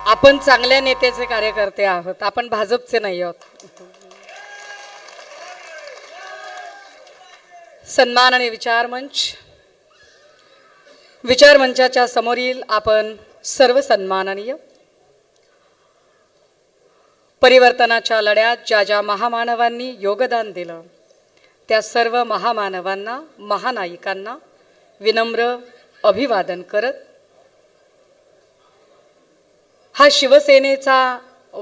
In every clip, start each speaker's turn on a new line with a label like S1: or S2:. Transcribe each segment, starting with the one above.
S1: आपण चांगल्या नेत्याचे कार्यकर्ते आहोत, आपण भाजपचे नाही आहोत. सन्मान आणि विचार मंचाच्या समोरील आपण सर्व सन्माननीय परिवर्तनाच्या लढ्यात ज्या ज्या महामानवांनी योगदान दिलं त्या सर्व महामानवांना, महानायिकांना विनम्र अभिवादन करत, हा शिवसेनेचा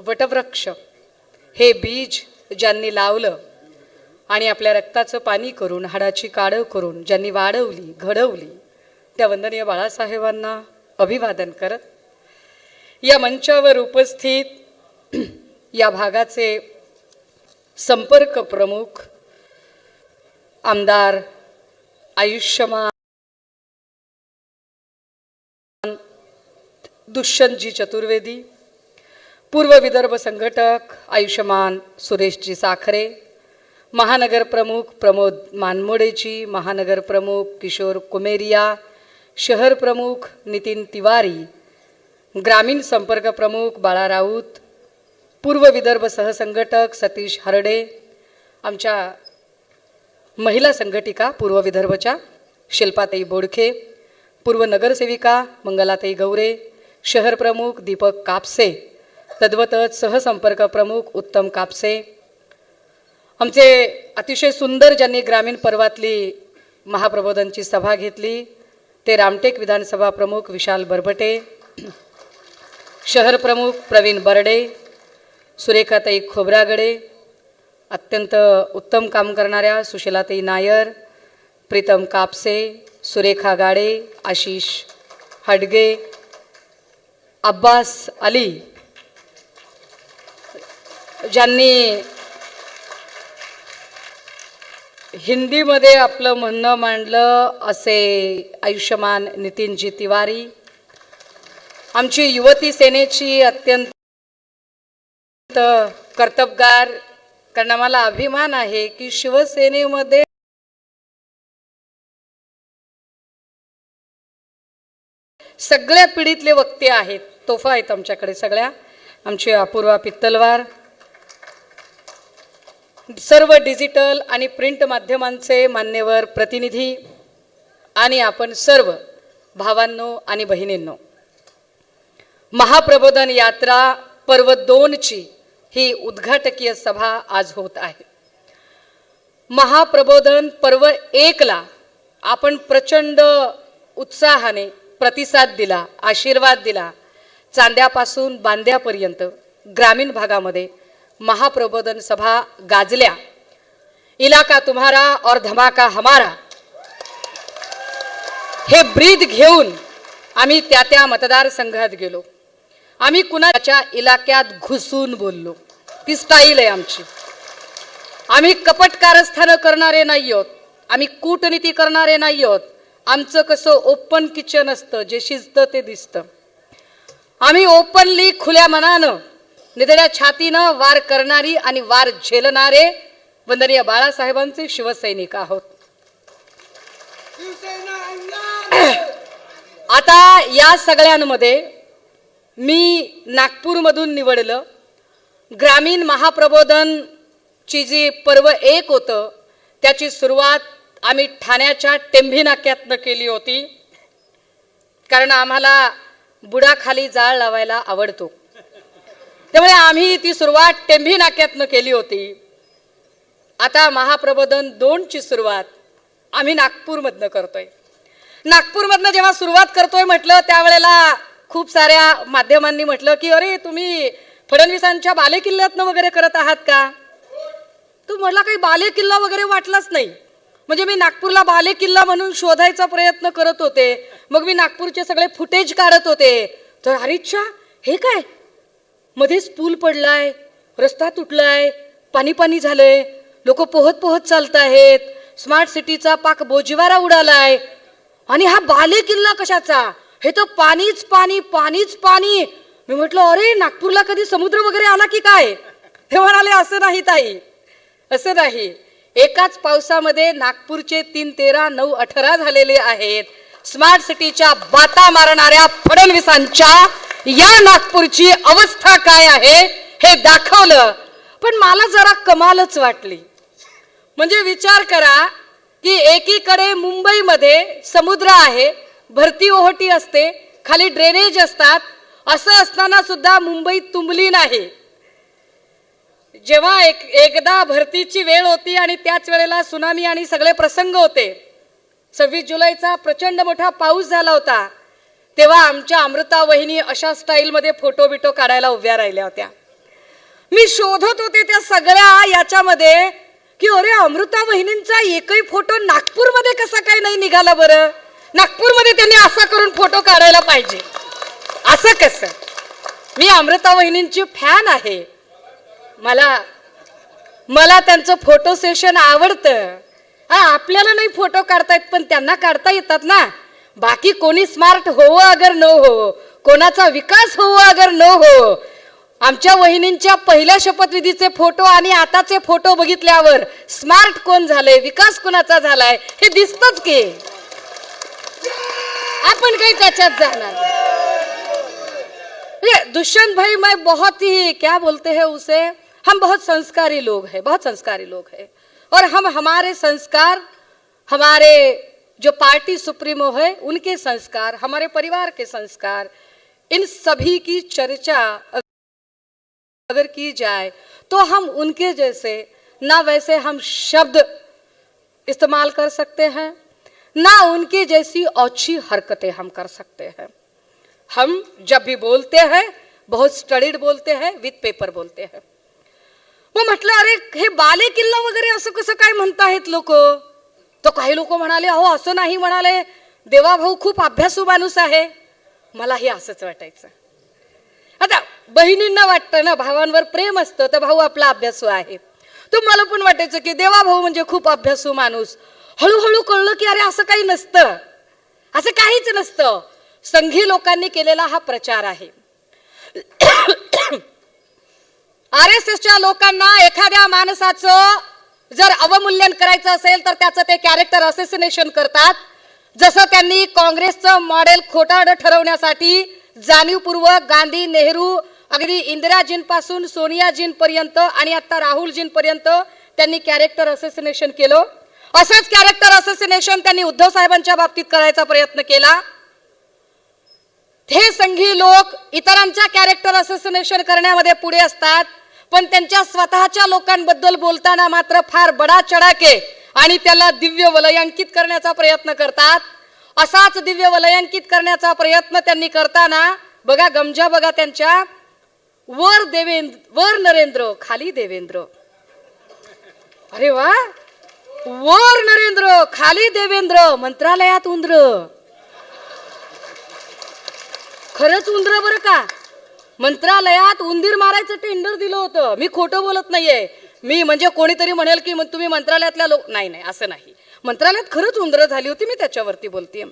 S1: वटवृक्ष, हे बीज ज्यांनी लावलं आणि आपल्या रक्ताचं पाणी करून, हाडाची काढव करून ज्यांनी वाढवली, घडवली, त्या वंदनीय बाळासाहेबांना अभिवादन करत, या मंचावर उपस्थित या भागाचे संपर्क प्रमुख आमदार आयुष्यमान दुष्यंतजी चतुर्वेदी, पूर्व विदर्भ संघटक आयुष्यमान सुरेशजी साखरे, महानगर प्रमुख प्रमोद मानमोडेजी, महानगर प्रमुख किशोर कुमेरिया, शहर प्रमुख नितीन तिवारी, ग्रामीण संपर्क प्रमुख बाळा राऊत, पूर्व विदर्भ सहसंघटक सतीश हरडे, आमच्या महिला संघटिका पूर्व विदर्भच्या शिल्पाताई बोडखे, पूर्व नगरसेविका मंगलाताई गौरे, शहर प्रमुख दीपक कापसे, तद्वतच सहसंपर्क प्रमुख उत्तम कापसे, आमचे अतिशय सुंदर ज्यांनी ग्रामीण पर्वातली महाप्रबोधनची सभा घेतली ते रामटेक विधानसभा प्रमुख विशाल बरबटे, शहर प्रमुख प्रवीण बर्डे, सुरेखाताई खोब्रागडे, अत्यंत उत्तम काम करणाऱ्या सुशीलाताई नायर, प्रीतम कापसे, सुरेखा गाडे, आशिष हडगे, अब्बास अली, ज्यांनी हिंदीमध्ये आपलं म्हणणं मांडलं असे आयुष्यमान नितीनजी तिवारी, आमची युवती सेनेची अत्यंत कर्तबगार, कारण आम्हाला अभिमान आहे की शिवसेनेमध्ये सगळ्या पिढीतले वक्ते आहेत, तोफा आहेत आमच्याकडे सगळ्या. आमची अपूर्वा पित्तलवार, सर्व डिजिटल आणि प्रिंट माध्यमांचे मान्यवर प्रतिनिधी आणि आपण सर्व भावांनो आणि बहिणींनो, महाप्रबोधन यात्रा पर्व 2ची ही उद्घाटकीय सभा आज होत आहे. महाप्रबोधन पर्व 1ला आपण प्रचंड उत्साहाने प्रतिसाद दिला, आशीर्वाद दिला. चांद्यापासून बांद्यापर्यंत ग्रामीण भागामध्ये महाप्रबोधन सभा गाजल्या. इलाका तुम्हारा और धमाका हमारा हे ब्रीद घेऊन आम्ही त्या मतदारसंघात गेलो. आम्ही कुणाच्या इलाक्यात घुसून बोललो. ती स्टाईल आहे आमची. आम्ही कपट कारस्थानं करणारे नाही आहोत, आम्ही कूटनीती करणारे नाही आहोत. आमचं कसं ओपन किचन असतं, जे शिजतं ते दिसतं. आम्ही ओपनली खुल्या मनानं निधड्या छातीनं वार करणारी आणि वार झेलणारे वंदनीय बाळासाहेबांचे शिवसैनिक आहोत. आता या सगळ्यांमध्ये मी नागपूरमधून निवडलं. ग्रामीण महाप्रबोधनची जी पर्व 1 होतं त्याची सुरुवात आम्ही ठाण्याच्या टेंभी नाक्यातनं केली होती, कारण आम्हाला बुडाखाली जाळ लावायला आवडतो. त्यामुळे आम्ही ती सुरुवात टेंभी नाक्यातनं केली होती. आता महाप्रबोधन 2ची सुरुवात आम्ही नागपूरमधनं करतोय. नागपूरमधनं जेव्हा सुरुवात करतोय म्हटलं त्यावेळेला खूप साऱ्या माध्यमांनी म्हटलं की अरे तुम्ही फडणवीसांच्या बालेकिल्ल्यातनं वगैरे करत आहात का? तू मला काही बालेकिल्ला वगैरे वाटलाच नाही. म्हणजे मी नागपूरला बालेकिल्ला म्हणून शोधायचा प्रयत्न करत होते. मग मी नागपूरचे सगळे फुटेज काढत होते. तर अरेच्छा, हे काय, मध्येच पूल पडलाय, रस्ता तुटलाय, पाणी पाणी झालंय, लोक पोहत पोहत चालत आहेत, स्मार्ट सिटीचा पाक बोजवारा उडालाय, आणि हा बालेकिल्ला कशाचा? हे तर पाणीच पाणी, पाणीच पाणी. मी म्हटलं अरे नागपूरला कधी समुद्र वगैरे आला की काय? ते म्हणाले असं नाही ताई, असं नाही. एकाच पावसामध्ये नागपूरचे 3, 13, 9, 18 झालेले आहेत. स्मार्ट सिटीच्या बाता मारणाऱ्या फडणवीसांच्या या नागपूरची अवस्था काय आहे हे दाखवलं. पण मला जरा कमालच वाटली. म्हणजे विचार करा की एकीकडे मुंबईमध्ये समुद्र आहे, भरती ओहोटी असते, खाली ड्रेनेज असतात, असं असताना सुद्धा मुंबई तुंबली नाही. जेव्हा एकदा भरतीची वेळ होती आणि त्याच वेळेला सुनामी आणि सगळे प्रसंग होते, 26 जुलैचा प्रचंड मोठा पाऊस झाला होता, तेव्हा आमच्या अमृता वहिनी अशा स्टाईलमध्ये फोटो बिटो काढायला उभ्या राहिल्या होत्या. मी शोधत होते त्या सगळ्या याच्यामध्ये की अरे अमृता वहिनींचा एकही फोटो नागपूरमध्ये कसा काय नाही निघाला बरं. नागपूरमध्ये त्यांनी असा करून फोटो काढायला पाहिजे. असं कसं? मी अमृता वहिनींची फॅन आहे. मला त्यांचं फोटो सेशन आवडतं. आपल्याला नाही फोटो काढता येत पण त्यांना काढता येतात ना. बाकी कोणी स्मार्ट हो अगर न हो, कोणाचा विकास हो अगर न हो, आमच्या वहिनींच्या पहिल्या शपथविधीचे फोटो आणि आताचे फोटो बघितल्यावर स्मार्ट कोण झाले, विकास कोणाचा झालाय हे दिसतच की. आपण काही त्याच्यात जाणार. दुष्यंत भाई मैं बहुत ही क्या बोलते हैं उसे, हम बहुत संस्कारी लोग हैं, बहुत संस्कारी लोग हैं. और हम हमारे संस्कार, हमारे जो पार्टी सुप्रीमो है उनके संस्कार, हमारे परिवार के संस्कार, इन सभी की चर्चा अगर की जाए तो हम उनके जैसे ना वैसे हम शब्द इस्तेमाल कर सकते हैं, ना उनकी जैसी औची हरकतें हम कर सकते हैं. हम जब भी बोलते हैं बहुत स्टडीड बोलते हैं, विथ पेपर बोलते हैं. मग म्हटलं अरे हे बाले किल्ला वगैरे असं कसं काय म्हणतायत लोक. तो काही लोक म्हणाले अहो असं नाही म्हणाले, देवाभाऊ खूप अभ्यासू माणूस आहे. मला हे असंच वाटायचं. आता बहिणींना वाटतं ना भावांवर प्रेम असतं तर भाऊ आपला अभ्यासू आहे. तुम्हाला पण वाटायचं की देवाभाऊ म्हणजे खूप अभ्यासू माणूस. हळूहळू कळलं की अरे असं काही नसतं, असं काहीच नसतं. संघी लोकांनी केलेला हा प्रचार आहे. RSSच्या लोकांना एखाद्या माणसाचं जर अवमूल्यन करायचं असेल तर त्याचं ते कॅरेक्टर असोसिनेशन करतात. जसं त्यांनी काँग्रेसचं मॉडेल खोटारडं ठरवण्यासाठी जाणीवपूर्वक गांधी, नेहरू, अगदी इंदिराजींपासून सोनियाजींपर्यंत आणि आता राहुलजींपर्यंत त्यांनी कॅरेक्टर असोसिनेशन केलं. असंच कॅरेक्टर असोसिनेशन त्यांनी उद्धव साहेबांच्या बाबतीत करायचा प्रयत्न केला. हे संघी लोक इतरांच्या कॅरेक्टर असोसिनेशन करण्यामध्ये पुढे असतात, पण त्यांच्या स्वतःच्या लोकांबद्दल बोलताना मात्र फार बडा चढाके आणि त्याला दिव्य वलयांकित करण्याचा प्रयत्न करतात. असाच दिव्य वलयांकित करण्याचा प्रयत्न त्यांनी करताना बघा गमजा बघा त्यांच्या, वर नरेंद्र खाली देवेंद्र. अरे वा, वर नरेंद्र खाली देवेंद्र, मंत्रालयात उंदर. खरंच उंदर बरं का. मंत्रालयात उंदीर मारायचं टेंडर दिलं होतं. मी खोटं बोलत नाहीये. मी म्हणजे कोणीतरी म्हणेल की तुम्ही मंत्रालयातल्या लोक, नाही नाही असं नाही. मंत्रालयात खरंच उंदर झाली होती, मी त्याच्यावरती बोलते.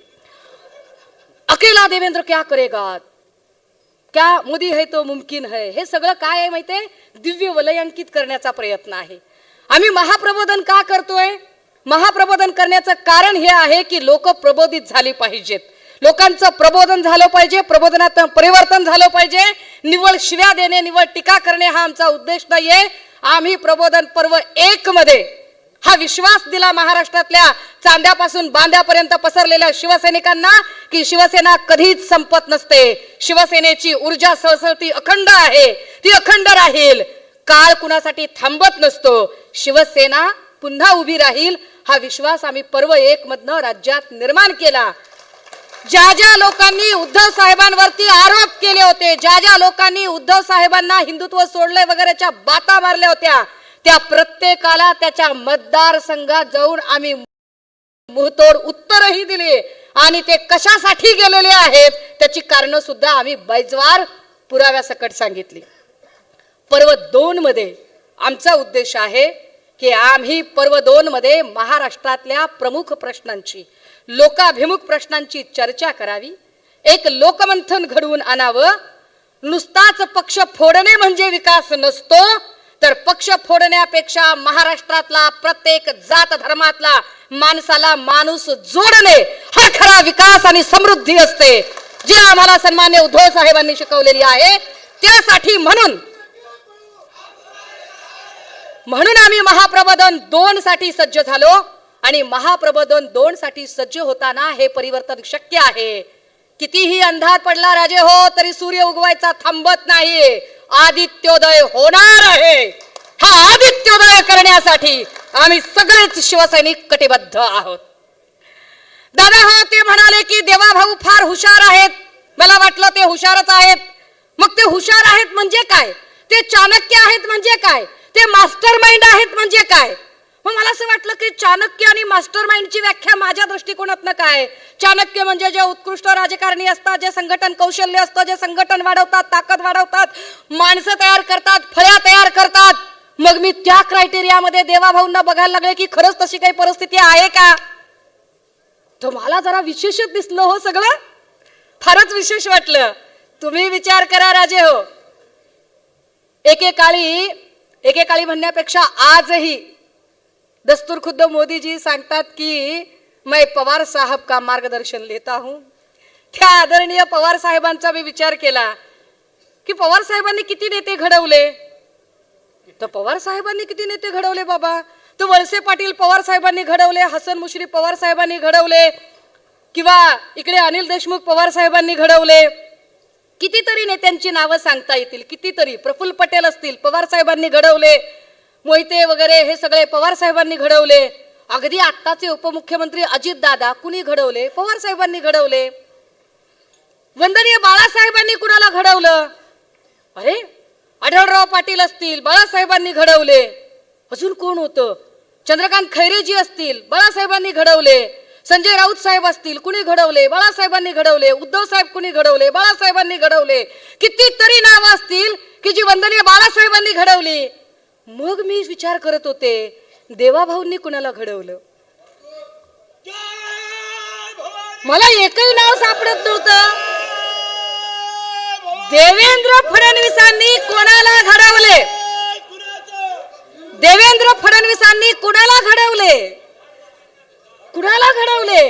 S1: अकेला देवेंद्र क्या करेगा, क्या मोदी है तो मुमकिन है, हे सगळं काय आहे माहितीये, दिव्य वलयांकित करण्याचा प्रयत्न आहे. आम्ही महाप्रबोधन का करतोय? महाप्रबोधन करण्याचं कारण हे आहे की लोक प्रबोधित झाली पाहिजेत. लोकांचं प्रबोधन झालं पाहिजे, प्रबोधनात परिवर्तन झालं पाहिजे. निव्वळ शिव्या देणे, निव्वळ टीका करणे हा आमचा उद्देश नाहीये. आम्ही प्रबोधन पर्व 1 मध्ये हा विश्वास दिला महाराष्ट्रातल्या चांद्यापासून बांद्यापर्यंत पसरलेल्या शिवसैनिकांना की शिवसेना कधीच संपत नसते. शिवसेनेची ऊर्जा सळसळती अखंड आहे, ती अखंड राहील. काळ कुणासाठी थांबत नसतो. शिवसेना पुन्हा उभी राहील हा विश्वास आम्ही पर्व 1 मधनं राज्यात निर्माण केला. ज्या ज्या लोकांनी उद्धव साहेबांवरती आरोप केले होते, ज्या ज्या लोकांनी उद्धव साहेबांना हिंदुत्व सोडले वगैरेच्या बाता मारल्या होत्या, त्या प्रत्येकाला त्याच्या मतदारसंघात जाऊन आम्ही मुहतोड उत्तरही दिली आणि ते कशासाठी गेलेले आहेत त्याची कारण सुद्धा आम्ही बैजवार पुराव्यासकट सांगितली. पर्व 2 मध्ये आमचा उद्देश आहे की आम्ही पर्व 2 मध्ये महाराष्ट्रातल्या प्रमुख प्रश्नांची, लोकाभिमुख प्रश्नांची चर्चा करावी. एक लोकमंथन घडवून आणावं. नुसताच पक्ष फोडणे म्हणजे विकास नसतो, तर पक्ष फोडण्यापेक्षा महाराष्ट्रातला प्रत्येक जात धर्मातला माणसाला माणूस जोडणे हा खरा विकास आणि समृद्धी असते. जी आम्हाला सन्मान्य उद्धव साहेबांनी शिकवलेली आहे, त्यासाठी म्हणून आम्ही महाप्रबोधन 2 साठी सज्ज झालो. आणि महाप्रबोधन 2 साठी सज्ज होताना हे परिवर्तन शक्य आहे. कितीही अंधार पडला राजे हो, तरी सूर्य उगवायचा थांबत नाही. आदित्योदय होणार आहे. हा आदित्योदय करण्यासाठी आम्ही सगळेच शिवसैनिक कटिबद्ध आहोत. दादा हो ते म्हणाले की देवाभाऊ फार हुशार आहेत. मला वाटलं ते हुशारच आहेत. मग ते हुशार आहेत म्हणजे काय? ते चाणक्य आहेत म्हणजे काय? ते मास्टर माइंड आहेत म्हणजे काय? मग मला असं वाटलं की चाणक्य आणि मास्टर माइंडची व्याख्या माझ्या दृष्टिकोनातनं काय? चाणक्य म्हणजे जे उत्कृष्ट राजकारणी असतात, जे संघटन कौशल्य असतं, जे संघटन वाढवतात, ताकद वाढवतात, माणसं तयार करतात, फळ्या तयार करतात. मग मी त्या क्रायटेरियामध्ये देवाभाऊंना बघायला लागले की खरंच तशी काही परिस्थिती आहे का? तर मला जरा विशेषच दिसलं हो सगळं. फारच विशेष वाटलं. तुम्ही विचार करा राजे हो. एकेकाळी म्हणण्यापेक्षा आजही दस्तूर खुद्द मोदी जी सांगतात की मैं पवार साहब का मार्गदर्शन लेता हूं. त्या आदरणीय पवार साहेबांचा मी विचार केला की पवार साहेबांनी किती नेते घडवले. तर पवार साहेबांनी किती नेते घडवले बाबा. तर वळसे पाटील पवार साहेबांनी घडवले, हसन मुश्रीफ पवार साहेबांनी घडवले, किंवा इकडे अनिल देशमुख पवार साहेबांनी घडवले. कितीतरी नेत्यांची नावं सांगता येतील. कितीतरी. प्रफुल्ल पटेल असतील, पवार साहेबांनी घडवले. मोहिते वगैरे हे सगळे पवार साहेबांनी घडवले. अगदी आत्ताचे उपमुख्यमंत्री अजित दादा कुणी घडवले? पवार साहेबांनी घडवले. वंदनीय बाळासाहेबांनी कुणाला घडवलं? अरे आढळराव पाटील असतील, बाळासाहेबांनी घडवले. अजून कोण होतं? चंद्रकांत खैरेजी असतील, बाळासाहेबांनी घडवले. संजय राऊत साहेब असतील, कुणी घडवले? बाळासाहेबांनी घडवले. उद्धव साहेब कुणी घडवले? बाळासाहेबांनी घडवले. कितीतरी नावं असतील की जी वंदनीय बाळासाहेबांनी घडवली. मग मी विचार करत होते देवाभाऊंनी कुणाला घडवलं? मला एकही नाव सापडत नव्हतं. देवेंद्र फडणवीसांनी कोणाला घडवले? देवेंद्र फडणवीसांनी कुणाला घडवले? कुणाला घडवले?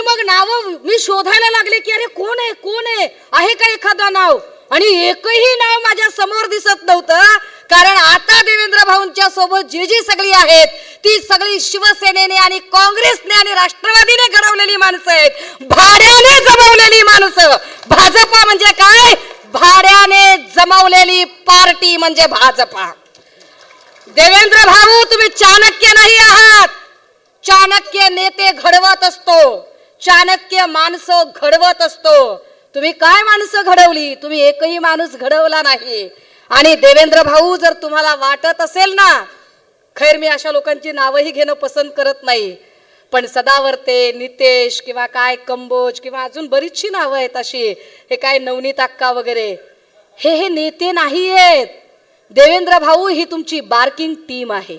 S1: मग नाव मी शोधायला लागले की अरे कोण आहे, कोण आहे का एखादा नाव? आणि एकही नाव माझ्या समोर दिसत नव्हतं. कारण आता देवेंद्र भाऊंच्या सोबत जी सगळी आहेत ती सगळी शिवसेनेने आणि काँग्रेसने आणि राष्ट्रवादीने घडवलेली माणसं आहेत. भाड्याने जमवलेली माणसं. भाजपा म्हणजे काय? भाड्याने जमवलेली पार्टी म्हणजे भाजपा. देवेंद्र भाऊ तुम्ही चाणक्य नाही आहात. चाणक्य नेते घडवत असतो, चाणक्य माणसं घडवत असतो. तुम्ही काय माणसं घडवली? तुम्ही एकही माणूस घडवला नाही. आणि देवेंद्र भाऊ जर तुम्हाला वाटत असेल ना, खैर मी अशा लोकांची नावही घेणं पसंत करत नाही, पण सदावर्ते, नितेश किंवा काय कंबोज किंवा अजून बरीचशी नावं आहेत अशी, हे काय नवनीत अक्का वगैरे, हे नेते नाही आहेत. देवेंद्र भाऊ ही तुमची बार्किंग टीम आहे.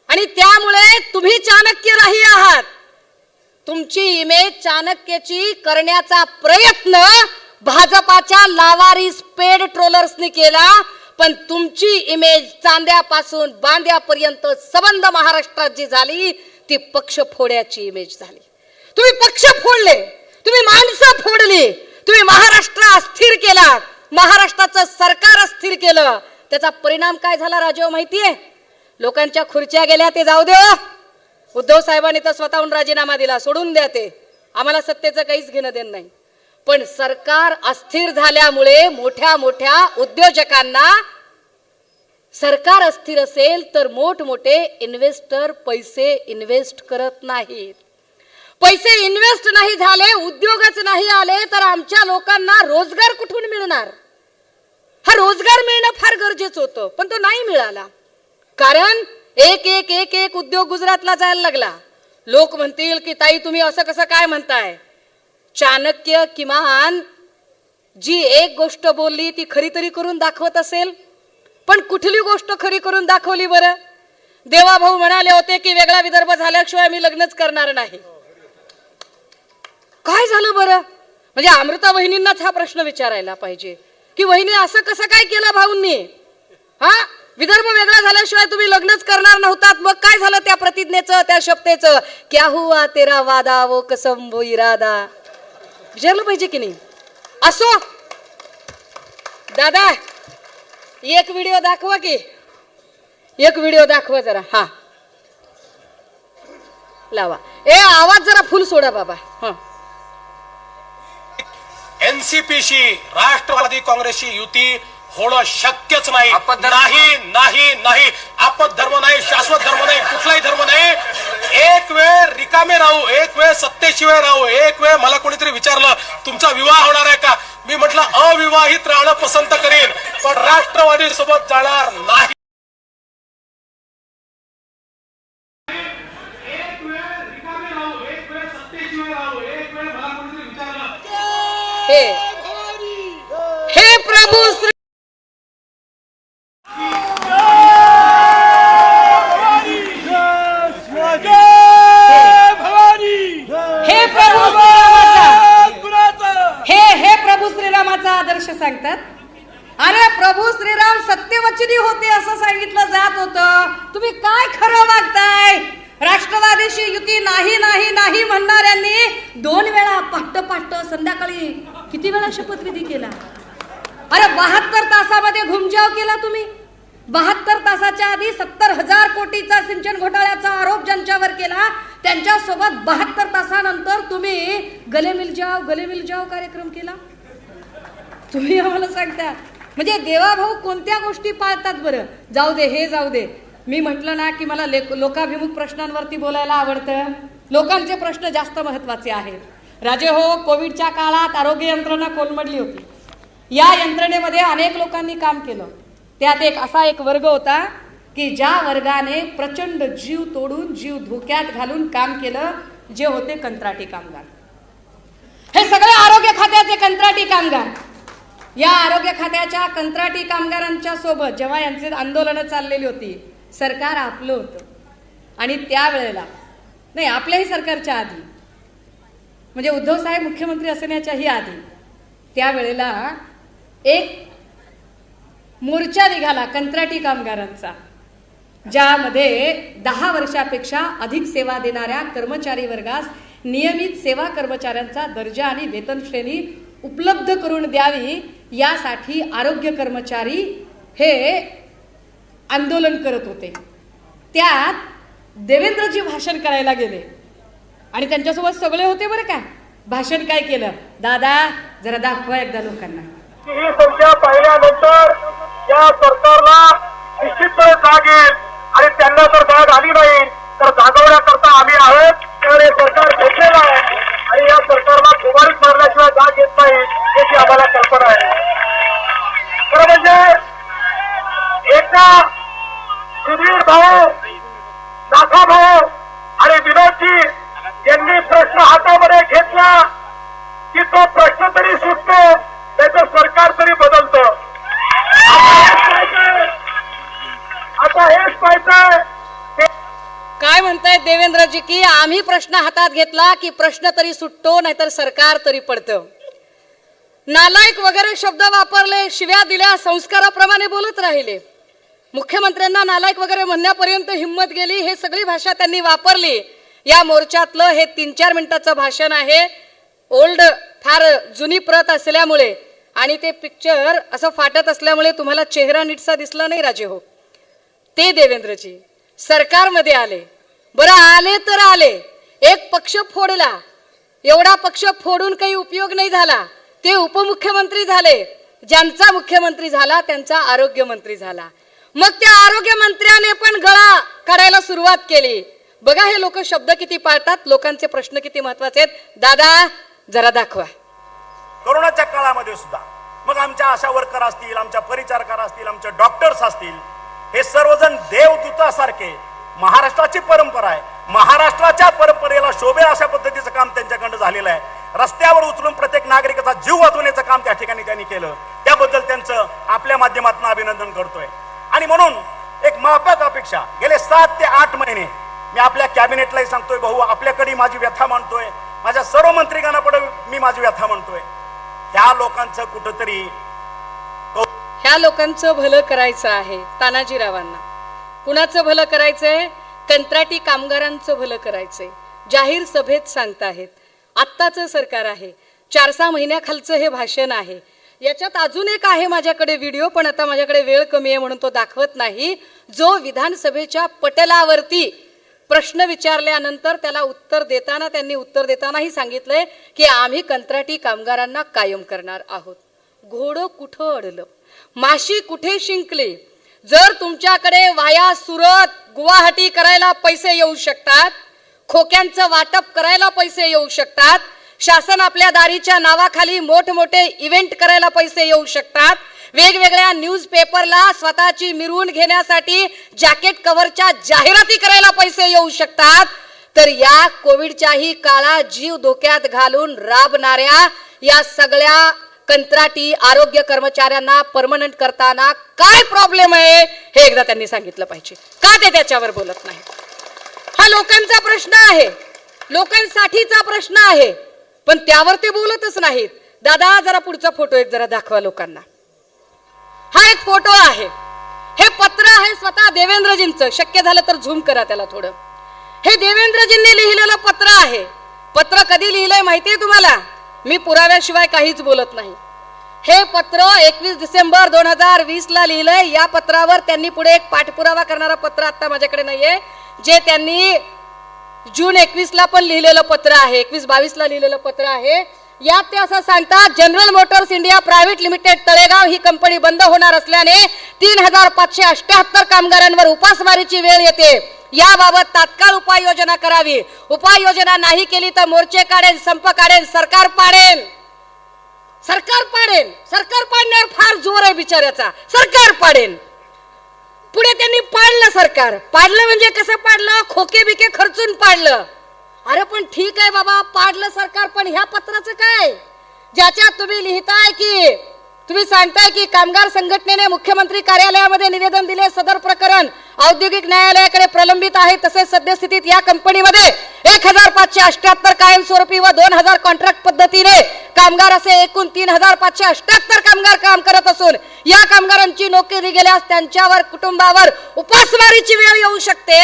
S1: आणि त्यामुळे तुम्ही चाणक्य नाही आहात. तुमची इमेज चाणक्याची करण्याचा प्रयत्न भाजपाच्या लावारिस पेड ट्रोलर्सनी केला. पण तुमची इमेज चांद्यापासून बांद्यापर्यंत सबंध महाराष्ट्रात जी झाली ती पक्ष फोड्याची इमेज झाली. तुम्ही पक्ष फोडले, तुम्ही माणसं फोडली, तुम्ही महाराष्ट्र अस्थिर केला, महाराष्ट्राचं सरकार अस्थिर केलं. त्याचा परिणाम काय झाला राजेव माहितीये? लोकांच्या खुर्च्या गेल्या ते जाऊ दे. उद्धव साहेबांनी तर स्वतःहून राजीनामा दिला, सोडून द्या ते, आम्हाला सत्तेचं काहीच घेणं देणं नाही. पण सरकार अस्थिर झाल्यामुळे मोठ्या मोठ्या उद्योजकांना, सरकार अस्थिर असेल तर मोठमोठे इन्व्हेस्टर पैसे इन्व्हेस्ट करत नाहीत. पैसे इन्व्हेस्ट नाही झाले, उद्योगच नाही आले तर आमच्या लोकांना रोजगार कुठून मिळणार? हा रोजगार मिळणं फार गरजेचं होतं, पण तो नाही मिळाला. कारण एक एक एक एक उद्योग गुजरातला जायला लागला. लोक म्हणतील की ताई तुम्ही असं कसं काय म्हणताय? चाणक्य किमान जी एक गोष्ट बोलली ती खरी तरी करून दाखवत असेल. पण कुठली गोष्ट खरी करून दाखवली बरं? देवाभाऊ म्हणाले होते की वेगळा विदर्भ झाल्याशिवाय मी लग्नच करणार नाही. काय झालं बरं? म्हणजे अमृता वहिनींनाच हा प्रश्न विचारायला पाहिजे की वहिनी असं कसं काय केलं भाऊंनी? हा, विदर्भ वेगळा झाल्याशिवाय तुम्ही लग्नच करणार नव्हतात, मग काय झालं त्या प्रतिज्ञेचं, त्या शपथेचं? क्या हुआ तेरा वादा वो कसम वो इरादा. विचारलं पाहिजे की नाही? असो दादा, एक व्हिडिओ दाखवा की, एक व्हिडिओ दाखवा जरा. हा लावा. आवाज जरा फुल सोडा बाबा. हा.
S2: एनसीपीशी राष्ट्रवादी काँग्रेसची युती होणं शक्यच नाही. नाही नाही नाही. आपत धर्म नाही, शाश्वत धर्म नाही, कुठलाही धर्म नाही. एक वेळ रिकामे राहू, एक वेळ सत्तेशिवाय राहू. एक वेळ मला कोणीतरी विचारलं तुमचा विवाह होणार आहे का, मी म्हटलं अविवाहित राहणं पसंत करेन, पण राष्ट्रवादी सोबत जाणार नाही.
S1: हे प्रभू श्री हे प्रभू श्रीरामाचा आदर्श सांगतात. अरे प्रभू श्रीराम सत्यवचनी होते असं सांगितलं जात होतं. तुम्ही काय खरं वागताय? राष्ट्रवादीशी युती नाही नाही नाही म्हणणाऱ्यांनी 2 वेळा पट्ट संध्याकाळी किती वेळा शपथविधी केला? अरे 72 तासामध्ये घुमजाव केला तुम्ही. 72 तासाच्या आधी 70,000 कोटीचा सिंचन घोटाळ्याचा आरोप ज्यांच्यावर केला त्यांच्यासोबत 72 तासानंतर तुम्ही गले मिल जाओ कार्यक्रम केला. तुम्ही आम्हाला सांगता म्हणजे देवाभाऊ कोणत्या गोष्टी पाळतात बरं? जाऊ दे, हे जाऊ दे. मी म्हटलं ना की मला लोकाभिमुख प्रश्नांवरती बोलायला आवडतं. लोकांचे प्रश्न जास्त महत्वाचे आहेत. राजे हो, कोविडच्या काळात आरोग्य यंत्रणा कोलमडली होती. या यंत्रणेमध्ये अनेक लोकांनी काम केलं. त्यात असा एक वर्ग होता की ज्या वर्गाने प्रचंड जीव तोडून, जीव धोक्यात घालून काम केलं, जे होते कंत्राटी कामगार. हे सगळे आरोग्य खात्याचे कंत्राटी कामगार. या आरोग्य खात्याच्या कंत्राटी कामगारांच्या सोबत जेव्हा यांचे आंदोलनं चाललेली होती, सरकार आपलं होतं. आणि त्यावेळेला नाही, आपल्याही सरकारच्या आधी म्हणजे उद्धव साहेब मुख्यमंत्री असण्याच्याही आधी त्यावेळेला एक मोर्चा निघाला कंत्राटी कामगारांचा, ज्यामध्ये 10 वर्षापेक्षा अधिक सेवा देणाऱ्या कर्मचारी वर्गास नियमित सेवा कर्मचाऱ्यांचा दर्जा आणि वेतन श्रेणी उपलब्ध करून द्यावी यासाठी आरोग्य कर्मचारी हे आंदोलन करत होते. त्यात देवेंद्रजी भाषण करायला गेले आणि त्यांच्यासोबत सगळे होते बरं का. भाषण काय केलं? दादा जरा दाखवा एकदा लोकांना.
S3: ही संख्या पाहिल्यानंतर या सरकारला निश्चितपणे जाग येईल आणि त्यांना जर जाग आली नाही तर जागवण्याकरता आम्ही आहोत. तर हे सरकार घेतलेलं आहे आणि या सरकारला सुधारित मारल्याशिवाय जाग येत नाही याची आम्हाला कल्पना आहे. खरं म्हणजे एका सुधीर भाऊ, नाथा भाऊ आणि विनोदजी यांनी प्रश्न हातामध्ये घेतला की तो प्रश्न तरी सुटतो, त्याचं सरकार तरी बदलतं. आता हेच पाहिजे.
S1: काय म्हणतायत देवेंद्रजी की आम्ही प्रश्न हातात घेतला की प्रश्न तरी सुटतो, नाहीतर सरकार तरी पडतं. नालायक वगैरे शब्द वापरले, शिव्या दिल्या, संस्काराप्रमाणे बोलत राहिले. मुख्यमंत्र्यांना नालायक वगैरे म्हणण्यापर्यंत हिंमत गेली. हे सगळी भाषा त्यांनी वापरली. या मोर्चातलं हे 3-4 मिनिटाचं भाषण आहे. ओल्ड, फार जुनी प्रत असल्यामुळे आणि ते पिक्चर असं फाटत असल्यामुळे तुम्हाला चेहरा नीटसा दिसला नाही राजे हो. ते देवेंद्रजी सरकारमध्ये आले. बरं आले तर आले, एक पक्ष फोडला. एवढा पक्ष फोडून काही उपयोग नाही झाला. ते उपमुख्यमंत्री झाले. ज्यांचा मुख्यमंत्री झाला त्यांचा आरोग्यमंत्री झाला. मग त्या आरोग्यमंत्र्याने पण गळा काढायला सुरुवात केली. बघा हे लोक शब्द किती पाळतात, लोकांचे प्रश्न किती महत्वाचे आहेत. दादा जरा दाखवा.
S4: कोरोनाच्या काळामध्ये सुद्धा मग आमच्या आशा वर्कर असतील, आमच्या परिचारकार असतील, आमचे डॉक्टर्स असतील, हे सर्वजण देवदूतासारखे. महाराष्ट्राची परंपरा आहे, महाराष्ट्राच्या परंपरेला शोभेल अशा पद्धतीचं काम त्यांच्याकडनं झालेलं आहे. रस्त्यावर उचलून प्रत्येक नागरिकाचा जीव वाचवण्याचं काम त्या ठिकाणी त्यांनी केलं. त्याबद्दल त्यांचं आपल्या माध्यमातून अभिनंदन करतोय. आणि म्हणून एक माफक अपेक्षा गेले 7 ते 8 महिने मी आपल्या कॅबिनेटलाही सांगतोय, भाऊ आपल्याकडे माझी व्यथा मांडतोय, माझ्या सर्व मंत्रिगणापुढे मी माझी व्यथा मांडतोय. ह्या लोकांचं कुठंतरी
S1: ह्या लोकांचं भलं करायचं आहे. तानाजीरावांना कुणाचं भलं करायचंय? कंत्राटी कामगारांचं भलं करायचंय. जाहीर सभेत सांगताहेत. आत्ताचं सरकार आहे, 4-6 महिन्याखालचं हे भाषण आहे. याच्यात अजून एक आहे माझ्याकडे व्हिडिओ, पण आता माझ्याकडे वेळ कमी आहे म्हणून तो दाखवत नाही. जो विधानसभेच्या पटलावरती प्रश्न विचारल्यानंतर त्याला उत्तर देताना त्यांनी उत्तर देतानाही सांगितलंय की आम्ही कंत्राटी कामगारांना कायम करणार आहोत. घोडं कुठं अडलं, माशी कुठे शिंकली? जर तुमच्याकडे वाया सुरत गुवाहाटी करायला पैसे येऊ शकतात, खोक्यांचं वाटप करायला पैसे येऊ शकतात, शासन आपल्या दारीच्या नावाखाली मोठमोठे इव्हेंट करायला पैसे येऊ शकतात, वेगवेगळ्या न्यूज पेपरला स्वतःची मिरवून घेण्यासाठी जॅकेट कव्हरच्या जाहिराती करायला पैसे येऊ शकतात, तर या कोविडच्याही काळात जीव धोक्यात घालून राबणाऱ्या या सगळ्या कंत्राटी आरोग्य कर्मचाऱ्यांना परमनंट करताना काय प्रॉब्लेम आहे हे एकदा त्यांनी सांगितलं पाहिजे. का ते त्याच्यावर बोलत नाही? हा लोकांचा प्रश्न आहे, लोकांसाठीचा प्रश्न आहे, पण त्यावर ते बोलतच नाहीत. दादा जरा पुढचा फोटो एक जरा दाखवा लोकांना. हा एक फोटो आहे, हे पत्र आहे स्वतः देवेंद्रजींचं. शक्य झालं तर झूम करा त्याला थोडं. हे देवेंद्रजींनी लिहिलेलं पत्र आहे. पत्र कधी लिहिलंय माहितीये तुम्हाला? मी पुराव्याशिवाय काहीच बोलत नाही. हे पत्र 21 डिसेंबर 2020 ला लिहिलंय. या पत्रावर त्यांनी पुढे एक पाठपुरावा करणारा पत्र आता माझ्याकडे नाहीये, जे त्यांनी जून 21 ला पण लिहिलेलं पत्र आहे, 21-22 ला लिहिलेलं पत्र आहे. यात ते असं सांगतात, general motors India private limited Talegaon ही कंपनी बंद होणार असल्याने 3578 कामगारांवर उपासमारीची वेळ येते. याबाबत तात्काळ उपाययोजना करावी. उपाययोजना नाही केली तर मोर्चे काढेन, संप काढेन, सरकार पाडेन. सरकार पाडेन, सरकार पाडण्यावर फार जोर आहे बिचाऱ्याचा. सरकार पाडेन. पुढे त्यांनी पाडलं. सरकार पाडलं म्हणजे कसं पाडलं? खोके बिके खर्चून पाडलं. अरे पण ठीक आहे बाबा, पाडलं सरकार, पण ह्या पत्राचं काय? ज्याच्यात तुम्ही लिहिताय की तुम्ही सांगताय की कामगार संघटनेने मुख्यमंत्री कार्यालयामध्ये निवेदन दिले, सदर प्रकरण औद्योगिक न्यायालयाकडे प्रलंबित आहे. तसेच सद्यस्थितीत या कंपनीमध्ये 1578 कायमस्वरूपी व 2000 कॉन्ट्रॅक्ट पद्धतीने कामगार असे एकूण 3578 कामगार काम करत असून या कामगारांची नोकरी गेल्यास त्यांच्यावर कुटुंबावर उपासमारीची वेळ येऊ शकते.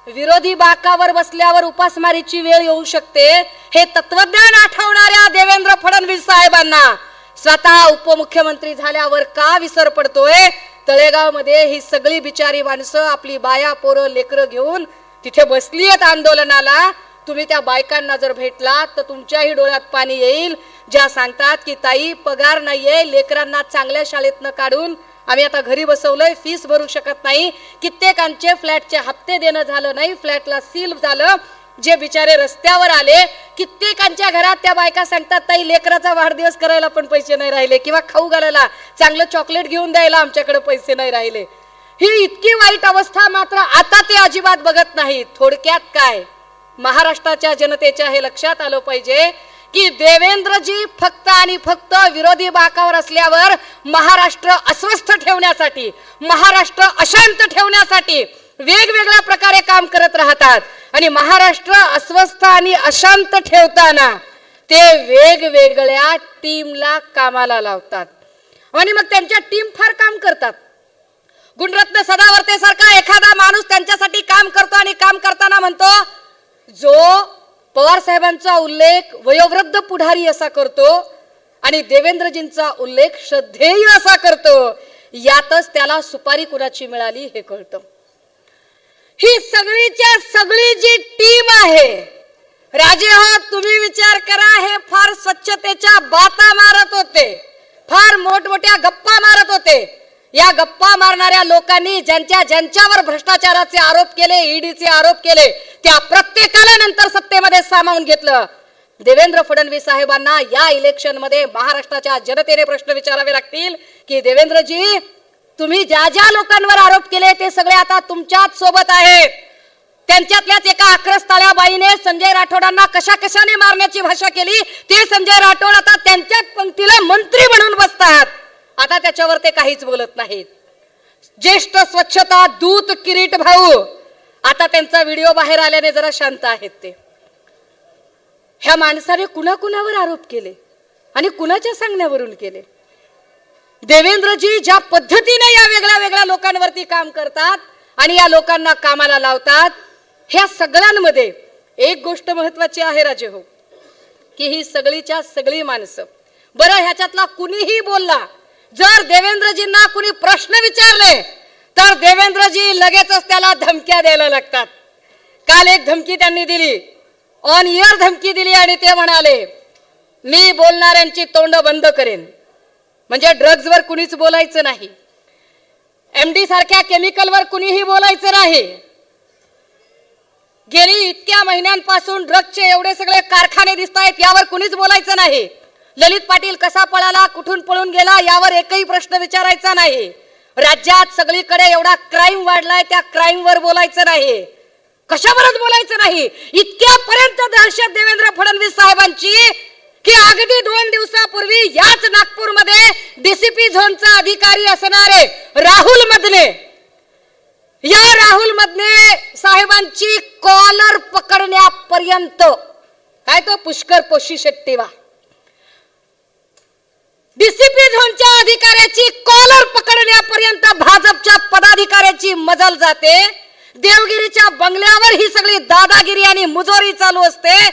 S1: विरोधी बाकावर बसल्यावर उपासमारीची वेळ येऊ शकते. हे तत्वज्ञान आठवणाऱ्या देवेंद्र फडणवीस साहेबांना स्वतः उपमुख्यमंत्री झाल्यावर का विसर पडतोय? तळेगाव मध्ये ही सगळी बिचारी माणसं आपली बाया पोरं लेकरं घेऊन तिथे बसली आहेत आंदोलनाला. तुम्ही त्या बायकांना जर भेटलात तर तुमच्याही डोळ्यात पाणी येईल, ज्या सांगतात की ताई पगार नाहीये, लेकरांना चांगल्या शाळेतनं काढून आम्ही आता घरी बसवलंय, फीस भरू शकत नाही. कित्येकांचे फ्लॅटचे हप्ते देणं झालं नाही, फ्लॅटला सील झालं, जे बिचारे रस्त्यावर आले. कित्येकांच्या घरात त्या बायका सांगतात ताई लेकराचा वाढदिवस करायला पण पैसे नाही राहिले, किंवा खाऊ घालायला चांगलं चॉकलेट घेऊन द्यायला आमच्याकडे पैसे नाही राहिले. ही इतकी वाईट अवस्था मात्र आता ते अजिबात बघत नाही. थोडक्यात काय, महाराष्ट्राच्या जनतेच्या हे लक्षात आलं पाहिजे की देवेंद्रजी फक्त आणि फक्त विरोधी बाकावर असल्यावर महाराष्ट्र अस्वस्थ ठेवण्यासाठी, महाराष्ट्र अशांत ठेवण्यासाठी वेगवेगळ्या प्रकारे काम करत राहतात. आणि महाराष्ट्र अस्वस्थ आणि अशांत ठेवताना ते वेगवेगळ्या टीमला कामाला लावतात आणि मग त्यांच्या टीम फार काम करतात. गुणरत्न सदावर्ते सारखा एखादा माणूस त्यांच्यासाठी काम करतो आणि काम करताना म्हणतो, जो पवार साहेबांचा उल्लेख वयोवृद्ध पुढारी असा करतो आणि देवेंद्रजींचा उल्लेख श्रद्धेय असा करतो, यातच त्याला सुपारी कुणाची मिळाली हे कळतं. ही सगळीच्या सगळी जी टीम आहे, राजे हो तुम्ही विचार करा, हे फार स्वच्छतेच्या बाता मारत होते, फार मोठमोठ्या गप्पा मारत होते. या गप्पा मारणाऱ्या लोकांनी ज्यांच्यावर भ्रष्टाचाराचे आरोप केले, ईडीचे आरोप केले, त्या प्रत्येकाला नंतर सत्तेमध्ये सामावून घेतलं. देवेंद्र फडणवीस साहेबांना या इलेक्शन मध्ये महाराष्ट्राच्या जनतेने प्रश्न विचारावे लागतील की देवेंद्रजी तुम्ही ज्या ज्या लोकांवर आरोप केले ते सगळे आता तुमच्याच सोबत आहेत. त्यांच्यातल्याच एका आक्रस्ताळ्या बाईने संजय राठोडांना कशा कशाने मारण्याची भाषा केली, ते संजय राठोड आता त्यांच्याच पंक्तीला मंत्री म्हणून बसतात. आता त्याच्यावर ते काहीच बोलत नाहीत. ज्येष्ठ स्वच्छता दूत किरीट भाऊ आता त्यांचा व्हिडिओ बाहेर आल्याने जरा शांत आहेत. ते ह्या माणसाने कुणाकुणावर आरोप केले आणि कुणाच्या सांगण्यावरून केले? देवेंद्रजी ज्या पद्धतीने या वेगळ्या वेगळ्या लोकांवरती काम करतात आणि या लोकांना कामाला लावतात, ह्या सगळ्यांमध्ये एक गोष्ट महत्वाची आहे राजे हो, की ही सगळीच्या सगळी माणसं, बरं ह्याच्यातला कुणीही बोलला, जर देवेंद्रजींना कुणी प्रश्न विचारले तर देवेंद्रजी लगेचच त्याला धमक्या द्यायला लागतात. काल एक धमकी त्यांनी दिली, ऑन इयर धमकी दिली आणि ते म्हणाले मी बोलणाऱ्यांची तोंड बंद करेन. म्हणजे ड्रग्जवर कुणीच बोलायचं नाही, MD सारख्या केमिकलवर कुणीही बोलायचं नाही. गेली इतक्या महिन्यांपासून ड्रग्जचे एवढे सगळे कारखाने दिसत आहेत, यावर कुणीच बोलायचं नाही. ललित पाटील कसा पळाला, कुठून पळून गेला, यावर एकही प्रश्न विचारायचा नाही. राज्यात सगळीकडे एवढा क्राईम वाढलाय, त्या क्राईम वर बोलायचं नाही. कशावरच बोलायचं नाही. इतक्यापर्यंत दहशत देवेंद्र फडणवीस साहेबांची की अगदी 2 दिवसापूर्वी याच नागपूरमध्ये DCP झोनचा अधिकारी असणारे राहुल मदने, या राहुल मदने साहेबांची कॉलर पकडण्यापर्यंत, काय तो पुष्कर पोशी शेट्टीवा, DCP झोनच्या अधिकाऱ्याची कॉलर पकडण्यापर्यंत भाजपच्या पदाधिकाऱ्याची मजल जाते. देवगिरीच्या बंगल्यावर ही सगळी दादागिरी आणि मुजोरी चालू असते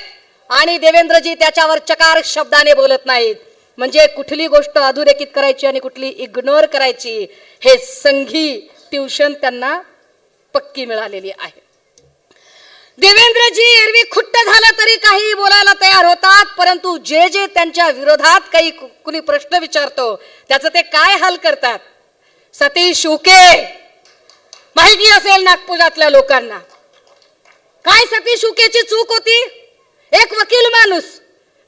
S1: आणि देवेंद्रजी त्याच्यावर चकार शब्दाने बोलत नाहीत. म्हणजे कुठली गोष्ट अधोरेखित करायची आणि कुठली इग्नोर करायची हे संघी ट्युशन त्यांना पक्की मिळालेली आहे. देवेंद्रजी एरवी खुट्ट झालं तरी काही बोलायला तयार होतात, परंतु जे जे त्यांच्या विरोधात काही कुणी प्रश्न विचारतो त्याचं ते काय हाल करतात. सतीश उके माहिती असेल नागपुरातल्या लोकांना, काय सतीश उकेची चूक होती. एक वकील माणूस,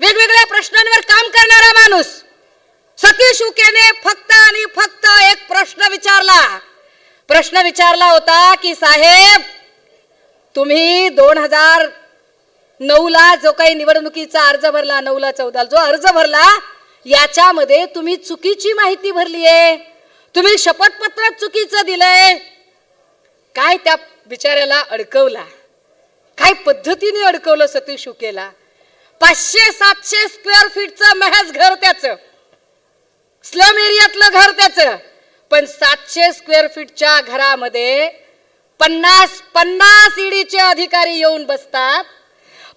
S1: वेगवेगळ्या प्रश्नांवर काम करणारा माणूस, सतीश उकेने फक्त आणि फक्त एक प्रश्न विचारला होता की साहेब तुम्ही 2009ला जो काही निवडणुकीचा अर्ज भरला, 9ला 14 जो अर्ज भरला, याच्यामध्ये तुम्ही चुकीची माहिती भरली आहे, तुम्ही शपथपत्र चुकीचं दिलंय. काय त्या बिचाऱ्याला अडकवला, काय पद्धतीने अडकवलं सतीश उकेला. 500-700 स्क्वेअर फीटचं महज घर त्याचं, स्लम एरियातलं घर त्याचं, पण 700 स्क्वेअर फीटच्या घरामध्ये 50 ईडीचे अधिकारी येऊन बसतात.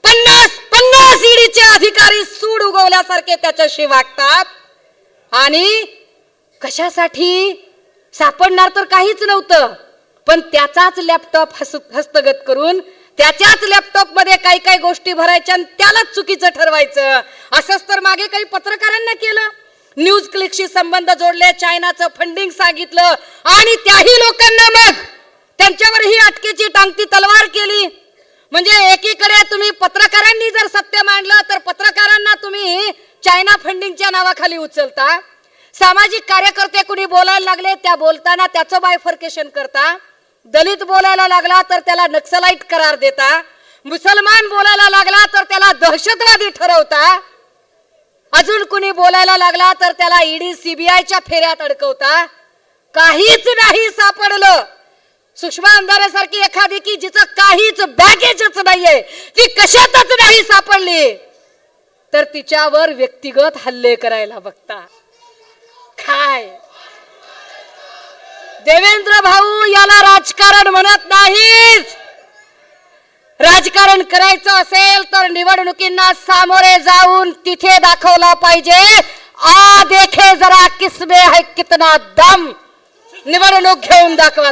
S1: 50 ईडीचे अधिकारी सूड उगवल्यासारखे त्याच्याशी वागतात. आणि कशासाठी सापडणार तर काहीच नव्हतं, पण त्याचाच लॅपटॉप हस्तगत करून त्याच्याच लॅपटॉप मध्ये काही काही गोष्टी भरायच्या आणि त्यालाच चुकीचं ठरवायचं. असंच तर मागे काही पत्रकारांना केलं, न्यूज क्लिकशी संबंध जोडले, चायनाचं फंडिंग सांगितलं आणि त्याही लोकांना मग त्यांच्यावर ही अटकेची टांगती तलवार केली. म्हणजे एकीकडे तुम्ही पत्रकारांनी जर सत्य मांडलं तर पत्रकारांना तुम्ही चायना फंडिंगच्या नावाखाली उचलता. सामाजिक कार्यकर्ते कुणी बोलायला लागले, त्या बोलताना त्याचं बायफर्केशन करता. दलित बोलायला लागला तर त्याला नक्सलाईट करार देता. मुसलमान बोलायला लागला तर त्याला दहशतवादी ठरवता. अजून कुणी बोलायला लागला तर त्याला ईडी CBIच्या फेऱ्यात अडकवता. काहीच नाही सापडलं. सुषमा अंधारेसारखी एखादी की जिचं काहीच बॅगेजच नाहीये, ती कशातच नाही सापडली, तर तिच्यावर व्यक्तिगत हल्ले करायला बघता. काय देवेंद्र भाऊ, याला राजकारण म्हणत नाहीत. राजकारण करायचं असेल तर निवडणुकींना सामोरे जाऊन तिथे दाखवला पाहिजे. आ देखे जरा किसमे है कितना दम. निवडणूक घेऊन दाखवा.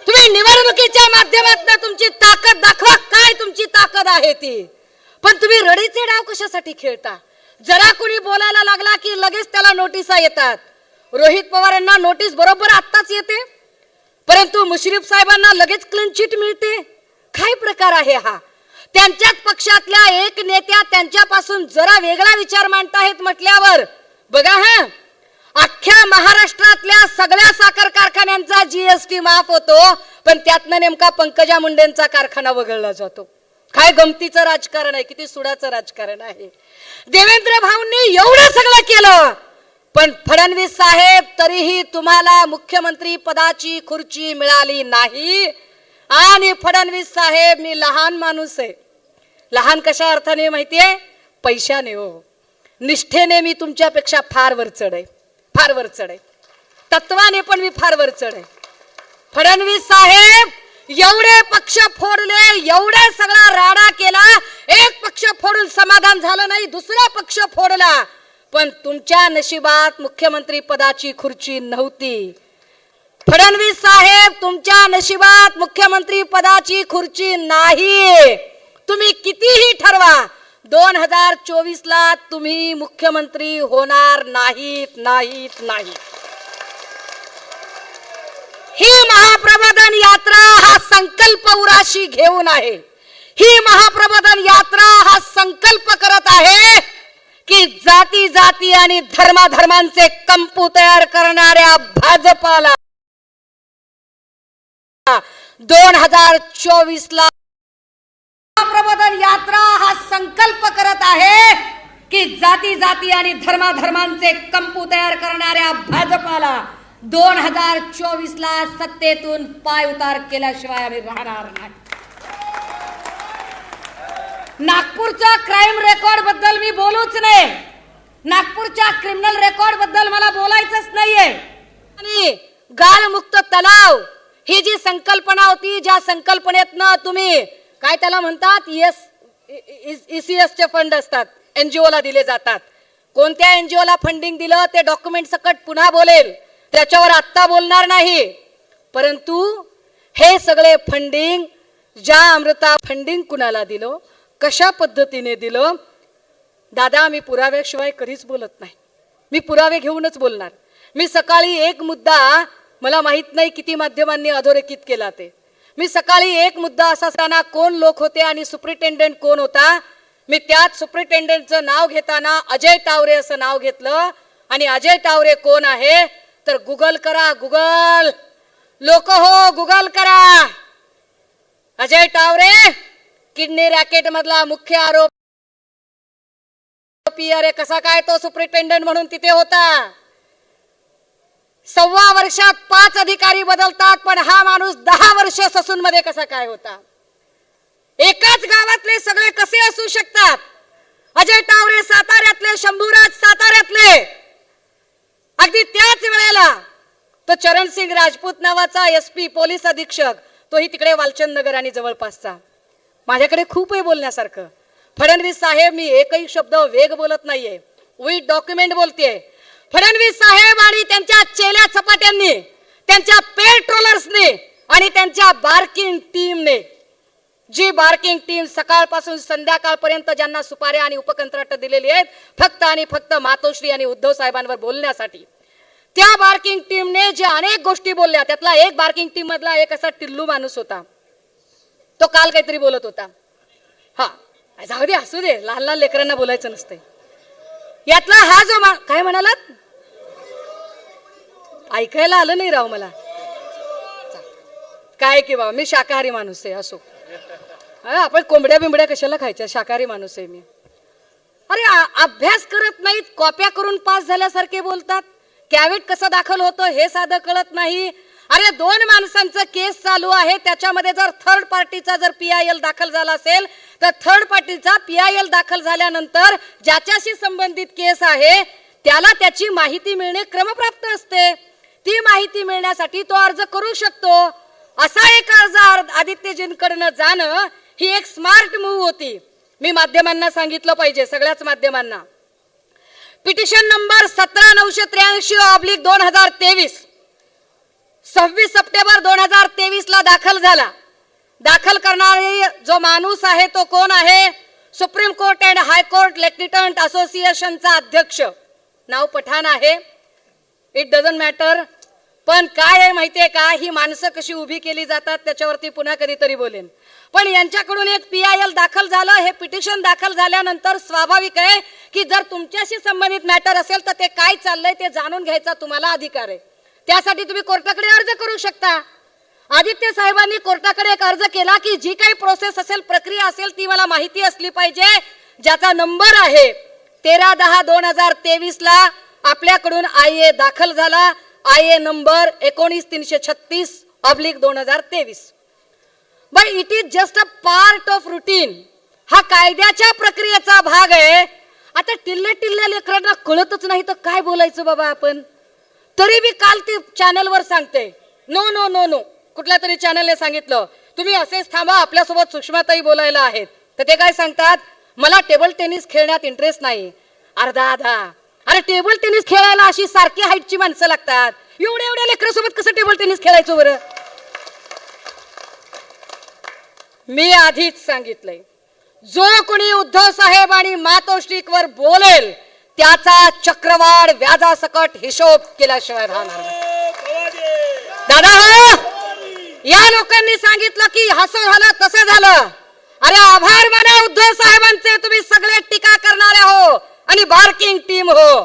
S1: तुम्ही निवडणुकीच्या माध्यमातून तुमची ताकद दाखवा, काय तुमची ताकद आहे ती. पण तुम्ही रडीचे डाव कशासाठी खेळता. जरा कुणी बोलायला लागला की लगेच त्याला नोटिसा येतात. रोहित पवार यांना नोटीस बरोबर आत्ताच येते, परंतु मुश्रीफ साहेबांना लगेच क्लीन चिट मिळते. काय प्रकार आहे हा. त्यांच्याच पक्षातल्या एक नेत्या त्यांच्यापासून जरा वेगळा विचार मांडताहेत म्हटल्यावर बघा, हा अख्ख्या महाराष्ट्रातल्या सगळ्या साखर कारखान्यांचा GST माफ होतो, पण त्यातनं नेमका पंकजा मुंडेंचा कारखाना वगळला जातो. काय गमतीचं राजकारण आहे, किती सुडाचं राजकारण आहे. देवेंद्र भाऊंनी एवढं सगळं केलं, पण फडणवीस साहेब तरीही तुम्हाला मुख्यमंत्री पदाची खुर्ची मिळाली नाही. आणि फडणवीस साहेब, मी लहान माणूस आहे. लहान कशा अर्थाने माहितीये, पैशाने हो, निष्ठेने मी तुमच्यापेक्षा फार वर चढ आहे, फार वर चढ आहे. तत्वाने पण मी फार वर चढ आहे. फडणवीस साहेब एवढे पक्ष फोडले, एवढे सगळा राडा केला, एक पक्ष फोडून समाधान झालं नाही, दुसरा पक्ष फोडला, पण तुमच्या नशिबात मुख्यमंत्री पदाची खुर्ची नव्हती. फडणवीस साहेब, तुमच्या नशिबात मुख्यमंत्री पदाची खुर्ची नाही. तुम्ही कितीही ठरवा, 2024 ला तुम्ही मुख्यमंत्री होणार नाहीत. ही महाप्रबोधन यात्रा हा संकल्प उराशी घेऊन आहे. ही महाप्रबोधन यात्रा हा संकल्प करत आहे की जाती जाती आणि धर्माधर्मांचे कंपू तयार करणाऱ्या भाजपाला 2024 ला महाप्रबोधन यात्रा हा संकल्प करत आहे की जाती जाती आणि धर्माधर्मांचे कंपू तयार करणाऱ्या भाजपाला 2024 ला सत्तेतून पाय उतार केल्याशिवाय आम्ही राहणार नाही. नागपूरच्या क्राईम रेकॉर्ड बद्दल मी बोलूच नाही. नागपूरच्या क्रिमिनल रेकॉर्ड बद्दल मला बोलायचंच नाहीये. आणि गाळमुक्त तलाव ही जी संकल्पना होती, ज्या संकल्पनेतनं तुम्ही काय त्याला म्हणतात, ECS चे फंड असतात, NGO ला दिले जातात. कोणत्या NGO ला फंडिंग दिलं ते डॉक्युमेंट सकट पुन्हा बोलेल, त्याच्यावर आत्ता बोलणार नाही. परंतु हे सगळे फंडिंग, ज्या अमृता फंडिंग कुणाला दिलं, कशा पद्धतीने दिलं, दादा मी पुराव्याशिवाय कधीच बोलत नाही. मी पुरावे घेऊनच बोलणार. मी सकाळी एक मुद्दा, मला माहित नाही किती माध्यमांनी अधोरेखित केला ते, मी सकाळी एक मुद्दा असा असताना कोण लोक होते आणि सुप्रिटेंडेंट कोण होता, मी त्यात सुप्रिटेंडेंटचं नाव घेताना अजय टावरे असं नाव घेतलं. आणि अजय टावरे कोण आहे तर गुगल करा, गुगल लोक हो, गुगल करा. अजय टावरे किडनी रॅकेट मधला मुख्य आरोपी. अरे कसा काय तो सुप्रिटेंडेंट म्हणून तिथे होता. 1.25 वर्षात 5 अधिकारी बदलतात, पण हा माणूस 10 वर्ष ससून मध्ये कसा काय होता. एकाच गावातले सगळे कसे असू शकतात. अजय टावरे साताऱ्यातले, शंभूराज साताऱ्यातले. अगदी त्याच वेळेला तो चरणसिंग राजपूत नावाचा SP पोलीस अधीक्षक, तोही तिकडे वालचंद नगर आणि जवळपासचा. माझ्याकडे खूप आहे बोलण्यासारखं. फडणवीस साहेब, मी एकही शब्द वेग बोलत नाहीये, विथ डॉक्युमेंट बोलतेय. फडणवीस साहेब आणि त्यांच्या चेल्या चपाट्यांनी, त्यांच्या पेट्रोलर्सने आणि त्यांच्या बार्किंग टीमने, जी बार्किंग टीम सकाळपासून संध्याकाळपर्यंत ज्यांना सुपाऱ्या आणि उपकंत्राट दिलेली आहेत फक्त आणि फक्त मातोश्री आणि उद्धव साहेबांवर बोलण्यासाठी, त्या बार्किंग टीमने जे अनेक गोष्टी बोलल्या, त्यातला एक बार्किंग टीम मधला एक असा टिल्लू माणूस होता. तो काल काहीतरी बोलत होता. हा जाऊ दे, असू दे, लहान लहान लेकरांना बोलायचं नसतंय. यातला हा जो काय म्हणालात, ऐकायला आलं नाही राव मला. काय की बाबा, मी शाकाहारी माणूस आहे. असो, आपण कोंबड्या बिंबड्या कशाला खायच्या, शाकाहारी माणूस आहे मी. अरे अभ्यास करत नाहीत, कॉप्या करून पास झाल्यासारखे बोलतात. कॅवेट कसं दाखल होतं हे साधं कळत नाही. अरे 2 माणसांचं केस चालू आहे, त्याच्यामध्ये जर थर्ड पार्टीचा जर PIL दाखल झाला असेल तर थर्ड पार्टीचा PIL दाखल झाल्यानंतर ज्याच्याशी संबंधित केस आहे त्याला त्याची माहिती मिळणे क्रमप्राप्त असते. ती माहिती मिळण्यासाठी तो अर्ज करू शकतो. असा एक अर्ज आदित्यजींकडनं जाणं ही एक स्मार्ट मूव्ह होती. मी माध्यमांना सांगितलं पाहिजे, सगळ्याच माध्यमांना. पिटिशन नंबर 17983/2023 26 सप्टेंबर 2023 ला दाखल झाला. दाखल करणारे जो माणूस आहे तो कोण आहे, supreme court and high court lieutenant असोसिएशनचा अध्यक्ष. नाव पठाण आहे, इट डझंट मॅटर. पण काय आहे माहितीये का, ही माणसं कशी उभी केली जातात त्याच्यावरती पुन्हा कधीतरी बोलेन. पण यांच्याकडून एक PIL दाखल झालं. हे पिटिशन दाखल झाल्यानंतर स्वाभाविक आहे की जर तुमच्याशी संबंधित मॅटर असेल तर ते काय चाललंय ते जाणून घ्यायचा तुम्हाला अधिकार आहे. त्यासाठी तुम्ही कोर्टाकडे अर्ज करू शकता. आदित्य साहेबांनी कोर्टाकडे एक अर्ज केला की जी काही प्रोसेस असेल, प्रक्रिया असेल ती मला माहिती असली पाहिजे. ज्याचा नंबर आहे 13/10/2023 ला आपल्याकडून IA दाखल झाला. IA number 19336/2023. But it is just a part of routine. हा कायद्याच्या प्रक्रियेचा भाग आहे. आता टिल्ल्या लेकरांना कळतच नाही तर काय बोलायचं बाबा आपण. तरी बी काल ती चॅनलवर सांगते, नो नो नो नो, कुठल्या तरी चॅनलने सांगितलं तुम्ही असेच थांबा, आपल्यासोबत सुषमाताई बोलायला आहेत. तर ते काय सांगतात, मला टेबल टेनिस खेळण्यात इंटरेस्ट नाही. अरे टेबल टेनिस खेळायला अशी सारखी हाईटची माणसं लागतात. एवढ्या लेकरासोबत कसं टेबल टेनिस खेळायचं बरं? मी आधीच सांगितलंय, जो कोणी उद्धव साहेब आणि मातोश्रीवर बोलेल त्याचा चक्रवाढ व्याजासकट हिशोब केल्याशिवाय राहणार नाही. दादा हो, या लोकांनी सांगितलं की असं झालं तसं झालं. अरे आभार माना उद्धव साहेबांचे, तुम्ही सगळे टीका करणारे हो आणि बार्किंग टीम हो.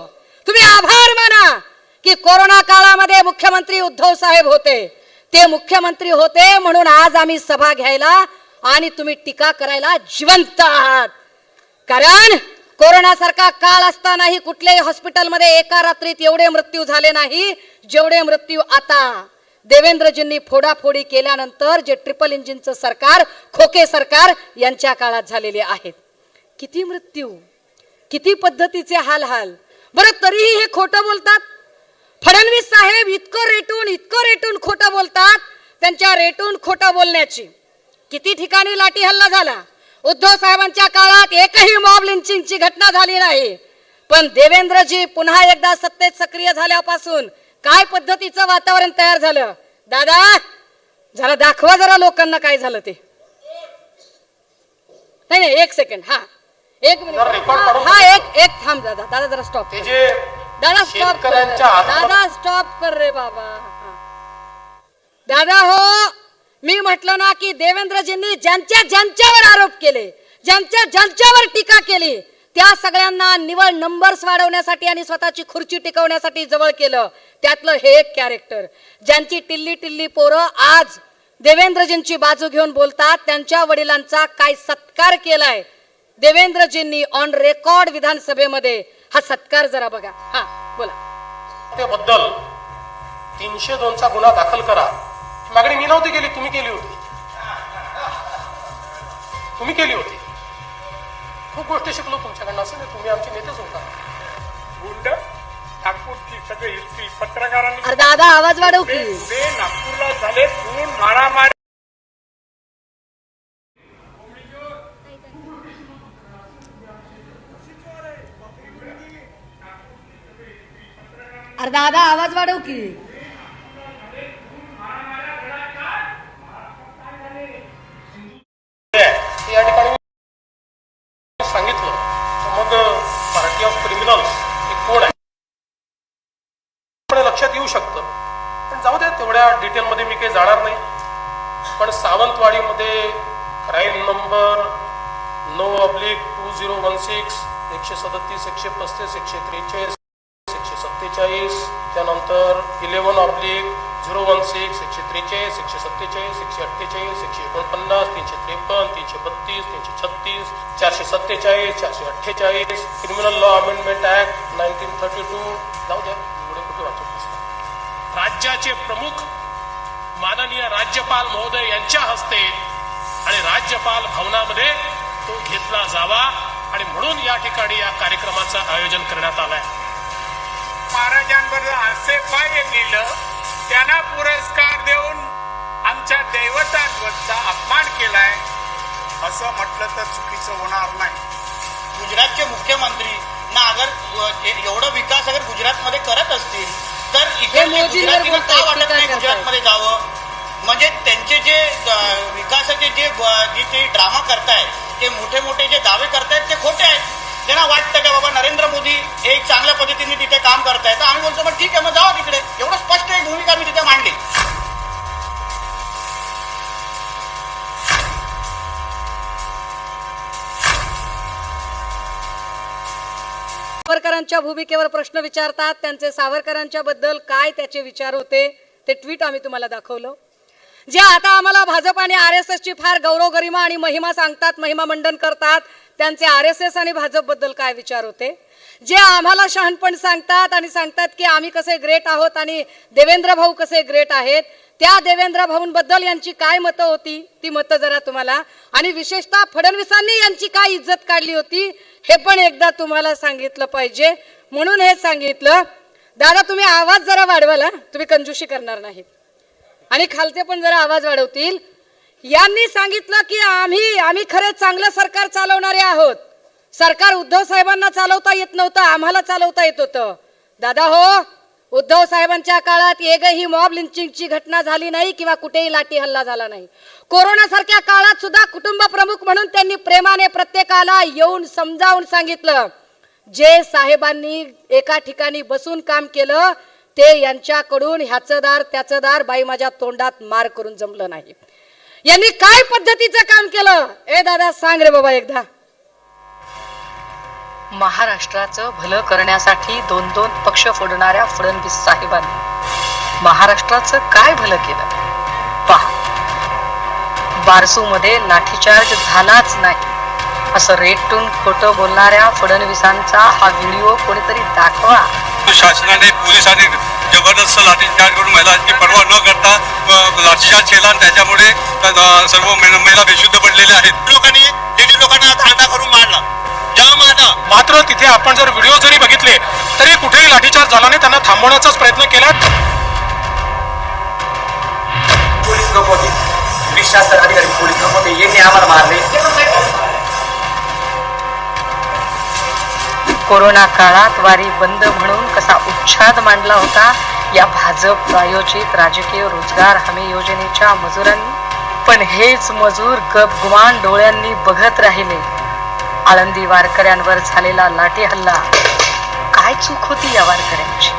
S1: तुम्ही आभार माना की कोरोना काळामध्ये मुख्यमंत्री उद्धव साहेब होते. ते मुख्यमंत्री होते म्हणून आज आम्ही सभा घ्यायला आणि तुम्ही टीका करायला जिवंत आहात. कारण कोरोना सारखा काळ असतानाही कुठल्याही हॉस्पिटलमध्ये एका रात्रीत एवढे मृत्यू झाले नाही जेवढे मृत्यू आता देवेंद्रजींनी फोडाफोडी केल्यानंतर जे ट्रिपल इंजिनचं सरकार, खोके सरकार यांच्या काळात झालेले आहेत. किती मृत्यू, किती पद्धतीचे हाल. बरं तरीही हे खोटं बोलतात. फडणवीस साहेब इतकं रेटून खोटं बोलतात. त्यांच्या रेटून खोटं बोलण्याची किती ठिकाणी लाठी हल्ला झाला. उद्धव साहेबांच्या काळात एकही मॉब लिंचिंगची घटना झाली नाही. पण देवेंद्रजी पुन्हा एकदा सत्तेत सक्रिय झाल्यापासून काय पद्धतीचं वातावरण तयार झालं. दादा जरा दाखवा जरा लोकांना काय झालं ते. नाही एक सेकंड. हा एक मिनिट. एक थांब दादा जरा स्टॉप. दादा स्टॉप कर रे बाबा. दादा हो, मी म्हटलं ना की देवेंद्रजींनी ज्यांच्यावर आरोप केले, ज्यांच्यावर टीका केली त्या सगळ्यांना निवळ नंबर्स वाढवण्यासाठी आणि स्वतःची खुर्ची टिकवण्यासाठी जवळ केलं. त्यातलं हे एक कॅरेक्टर. ज्यांची टिल्ली पोरं आज देवेंद्रजींची बाजू घेऊन बोलतात, त्यांच्या वडिलांचा काय सत्कार केलाय देवेंद्रजींनी ऑन रेकॉर्ड विधानसभेमध्ये. हा सत्कार जरा बघा. हा बोला.
S2: त्याबद्दल 302 चा गुन्हा दाखल करा. मागणी मी नव्हती केली, तुम्ही केली होती. खूप गोष्टी शिकलो तुमच्याकडनं. असं नाही, तुम्ही आमचे नेतेच होता.
S3: गुंड नागपूरची सगळी हिस्ट्री पत्रकारांनी.
S1: अरे दादा आवाज वाढव की.
S3: नागपूरला झाले खून मारामारी.
S1: अरे दादा आवाज वाढव की.
S2: या ठिकाणी सांगितलं मग पार्टी ऑफ क्रिमिनल्स एक कोड आहे, लक्षात येऊ शकतं. पण जाऊ द्या, तेवढ्या डिटेलमध्ये मी काही जाणार नाही. पण सावंतवाडीमध्ये क्राईम नंबर 9/2016 137 135 143 147, त्यानंतर 11/016 143 147 148 149 353 332 336 447 448 क्रिमिनल लॉ अमेंडमेंट ऍक्ट 1932. जाऊ द्या, एवढे कुठे वाचत दिसतात. राज्याचे प्रमुख माननीय राज्यपाल महोदय यांच्या हस्ते आणि राज्यपाल भवनामध्ये तो घेतला जावा आणि म्हणून या ठिकाणी या कार्यक्रमाचं आयोजन करण्यात आलंय.
S3: महाराजांबरोबर असे कार्य केलं, त्यांना पुरस्कार देऊन आमच्या दैवतांवरचा अपमान केलाय असं म्हटलं तर चुकीचं होणार नाही.
S5: गुजरातचे मुख्यमंत्री ना अगर एवढा विकास अगर गुजरातमध्ये करत असतील तर इकडे गुजरातीला का वाटत नाही गुजरातमध्ये जावं? म्हणजे त्यांचे जे विकासाचे जे ड्रामा करतायत, ते मोठे जे दावे करतायत ते खोटे आहेत. त्यांना वाटतं का बाबा नरेंद्र मोदी एक चांगल्या पद्धतीने तिथे काम करतायत, आम्ही बोलतो मग ठीक आहे, मग जावा तिकडे. एवढं स्पष्ट एक भूमिका मी तिथे मांडली.
S1: सावरकरांच्या भूमिकेवर प्रश्न विचारतात, त्यांचे सावरकरांच्या बद्दल काय त्याचे विचार होते ते ट्विट आम्ही तुम्हाला दाखवलं. जे आता आम्हाला भाजप आणि RSS ची फार गौरव गरिमा आणि महिमा सांगतात, महिमा मंडन करतात, त्यांचे RSS आणि भाजप बद्दल काय विचार होते. जे आम्हाला शहाणपण सांगतात आणि सांगतात की आम्ही कसे ग्रेट आहोत आणि देवेंद्र भाऊ कसे ग्रेट आहेत, त्या देवेंद्र भाऊंबद्दल यांची काय मतं होती ती मतं जरा तुम्हाला, आणि विशेषतः फडणवीसांनी यांची काय इज्जत काढली होती हे पण एकदा तुम्हाला सांगितलं पाहिजे. म्हणून हे सांगितलं. दादा तुम्ही आवाज जरा वाढवाल, तुम्ही कंजूशी करणार नाहीत आणि खालते पण जरा आवाज वाढवतील. यांनी सांगितलं की आम्ही खरे चांगलं सरकार चालवणारे आहोत. सरकार उद्धव साहेबांना चालवता येत नव्हतं, आम्हाला चालवता येत होतं. दादा हो, उद्धव साहेबांच्या काळात एकही मॉब लिंचिंगची घटना झाली नाही किंवा कुठेही लाठी हल्ला झाला नाही. कोरोना सारख्या काळात सुद्धा कुटुंब प्रमुख म्हणून त्यांनी प्रेमाने प्रत्येकाला येऊन समजावून सांगितलं. जे साहेबांनी एका ठिकाणी बसून काम केलं ते यांच्याकडून ह्याचं दार त्याचं दार बाई माझ्या तोंडात मार करून जमलं नाही. यांनी काय पद्धतीचं काम केलं? ए दादा सांग रे बाबा एकदा. महाराष्ट्राचं भलं करण्यासाठी 2-2 पक्ष फोडणाऱ्या फडणवीस साहेबांनी महाराष्ट्राचं काय भलं केलं पहा. बारसूमध्ये लाठीचार्ज झालाच नाही असं रेटून खोटं बोलणाऱ्या फडणवीसांचा हा व्हिडिओ कोणीतरी दाखवा.
S6: शासनाने पोलिसांनी जबरदस्त लाठीचार्ज करून महिलांची पर्वा न करता लाठीचार्ज केला आणि त्याच्यामुळे सर्व महिला बेशुद्ध पडलेल्या आहेत. लोकांना धांडा करून मारला
S2: मात्र तिथे आपण जर व्हिडिओ जरी बघितले तरी कुठेही लाठीचार्ज झाला नाही. त्यांना थांबवण्याचाच प्रयत्न केला.
S7: पोलीस लोक होते, विश्वासक अधिकारी पोलीस लोक होते, यांनी आम्हाला मारले.
S1: कोरोना काळात वारी बंद म्हणून कसा उच्छाद मांडला होता या भाजप प्रायोजित राजकीय रोजगार हमी योजनेच्या मजुरांनी. पण हेच मजूर गपगुमान डोळ्यांनी बघत राहिले. आळंदी वारकऱ्यांवर झालेला लाठी हल्ला, काय चूक होती या वारकऱ्यांची?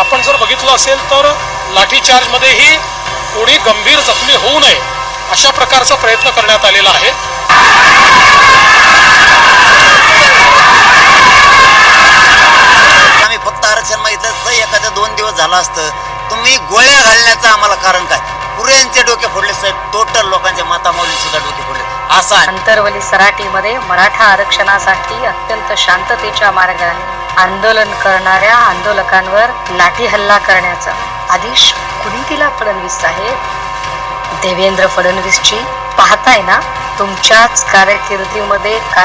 S2: आपण जर बघितलं असेल तर लाठीचार्ज मध्येही कोणी गंभीर जखमी होऊ नये अशा प्रकारचा प्रयत्न करण्यात आलेला आहे.
S8: आम्ही फक्त आरक्षण मागितलं तर एखादं 2 दिवस झालं असतं. तुम्ही गोळ्या घालण्याचं आम्हाला कारण काय? पुऱ्यांचे डोके फोडले साहेब, टोटल लोकांच्या मातामौली सुद्धा डोके फोडले. असा
S1: अंतरवली सराटीमध्ये मराठा आरक्षणासाठी अत्यंत शांततेच्या मार्गाने आंदोलन करणाऱ्या आंदोलकांवर लाठी हल्ला करण्याचा आदेश कुणी दिला? फडणवीस साहेब, देवेंद्र फडणवीसची. पाहताय ना तुमच्याच कारकिर्दीमध्ये काय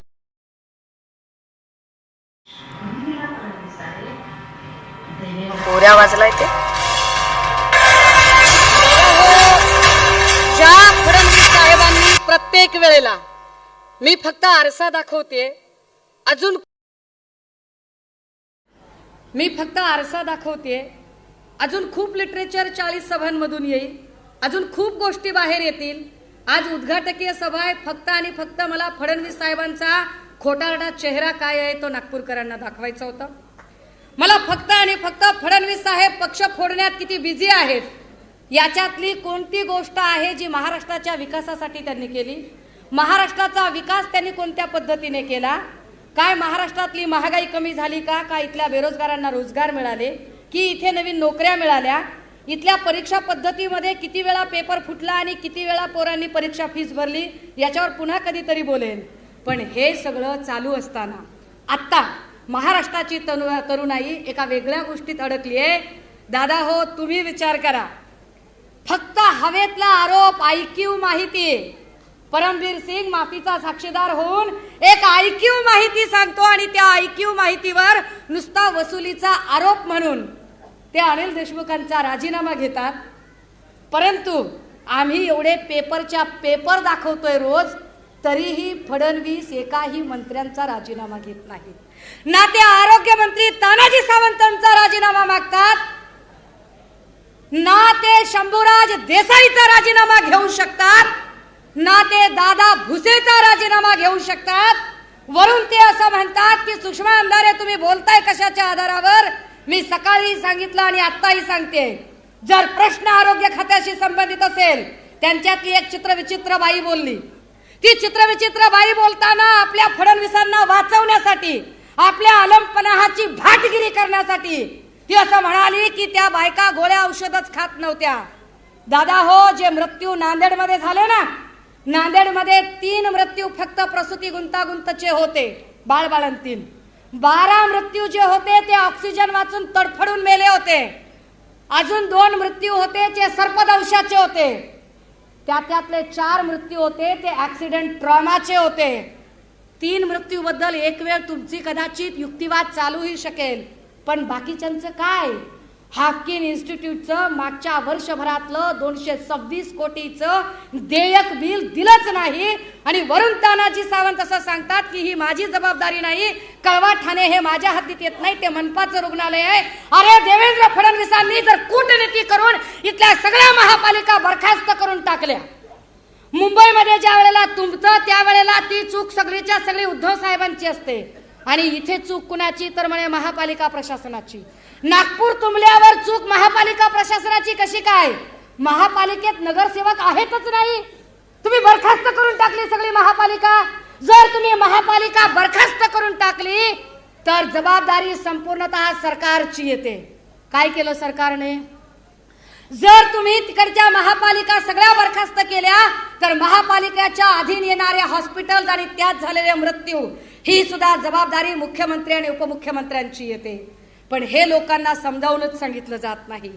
S1: कोऱ्या वाजलाय ते. ज्या फडणवीस साहेबांनी प्रत्येक वेळेला मी फक्त आरसा दाखवते, अजून खूप लिटरेचर 40 सभांमधून येईल, अजून खूप गोष्टी बाहेर येतील. आज उद्घाटकीय सभा आहे. फक्त आणि फक्त मला फडणवीस साहेबांचा खोटारडा चेहरा काय आहे तो नागपूरकरांना दाखवायचा होता. मला फक्त आणि फक्त फडणवीस साहेब पक्ष फोडण्यात किती बिझी आहेत याच्यातली कोणती गोष्ट आहे जी महाराष्ट्राच्या विकासासाठी त्यांनी केली. महाराष्ट्राचा विकास त्यांनी कोणत्या पद्धतीने केला? काय महाराष्ट्रातली महागाई कमी झाली का? काय इथल्या बेरोजगारांना रोजगार मिळाले की इथे नवीन नोकऱ्या मिळाल्या? इथल्या परीक्षा पद्धतीमध्ये किती वेळा पेपर फुटला आणि किती वेळा पोरांनी परीक्षा फीस भरली याच्यावर पुन्हा कधीतरी बोलेन. पण हे सगळं चालू असताना आत्ता महाराष्ट्राची तरुणाई एका वेगळ्या गोष्टीत अडकली आहे. दादा हो, तुम्ही विचार करा. फक्त हवेतला आरोप IQ माहिती. परमबीर सिंग माफीचा साक्षीदार होऊन एक IQ माहिती सांगतो आणि त्या IQ माहितीवर नुसता वसुलीचा आरोप म्हणून ते अनिल देशमुखांचा राजीनामा घेतात. परंतु आम्ही एवढे पेपरच्या पेपर दाखवतोय रोज, तरीही फडणवीस एकाही मंत्र्यांचा राजीनामा घेत नाहीत. ना ते आरोग्य मंत्री तानाजी सावंतांचा राजीनामा मागतात, ना ते शंभूराज देसाईचा राजीनामा घेऊ शकतात, ना ते दादा भुसेचा राजीनामा घेऊ शकतात. वरून ते असं म्हणतात की सुषमा अंधारे तुम्ही बोलताय कशाच्या आधारावर? मी सकाळी सांगितलं आणि आत्ताही सांगते, जर प्रश्न आरोग्य खात्याशी संबंधित असेल, त्यांच्यातली एक चित्रविचित्र बाई बोलली. ती चित्रविचित्र बाई बोलताना आपल्या फडणवीसांना वाचवण्यासाठी, आपल्या अलमपणाची भाटगिरी करण्यासाठी ती असं म्हणाली की त्या बायका गोळ्या औषधच खात नव्हत्या. दादा हो, जे मृत्यू नांदेडमध्ये झाले ना, नांदेडमध्ये 3 मृत्यू फक्त प्रसूती गुंतागुंतचे होते, बाळबाळंतीन. 12 मृत्यू जे होते ते ऑक्सिजन वाचून तडफडून मेले होते. अजून 2 मृत्यू होते जे सर्पदंशाचे होते. त्यातले 4 मृत्यू होते ते ऍक्सिडेंट ट्रॉमाचे होते. 3 मृत्यूबद्दल एक वेळ तुमची कदाचित युक्तिवाद चालूही शकेल, पण बाकीच्यांचं काय? हाफकिन इन्स्टिट्यूटचं मागच्या वर्षभरातलं 226 कोटीचं देयक बिल दिलंच नाही
S9: आणि वरून तानाजी सावंत असं सांगतात की ही माझी जबाबदारी नाही, कळवा ठाणे हे माझ्या हद्दीत येत नाही, ते मनपाचं रुग्णालय आहे. अरे देवेंद्र फडणवीसांनी जर कूटनीती करून इथल्या सगळ्या महापालिका बरखास्त करून टाकल्या. मुंबईमध्ये ज्या वेळेला तुंबतं त्यावेळेला ती चूक सगळीच्या सगळी उद्धव साहेबांची असते आणि इथे चूक कुणाची तर म्हणे महापालिका प्रशासनाची. नागपूर तुंबल्यावर चूक महापालिका प्रशासनाची कशी काय? महापालिकेत नगरसेवक आहेतच नाही, तुम्ही बरखास्त करून टाकली सगळी महापालिका. जर तुम्ही महापालिका बरखास्त करून टाकली तर जबाबदारी संपूर्णतः सरकारची येते. काय केलं सरकारने? जर तुम्ही तिकडच्या महापालिका सगळ्या बरखास्त केल्या तर महापालिकेच्या अधीन येणारे हॉस्पिटल आणि त्यात झालेले मृत्यू ही सुद्धा जबाबदारी मुख्यमंत्री आणि उपमुख्यमंत्र्यांची येते. पण हे लोकांना समजावूनच सांगितलं जात नाही.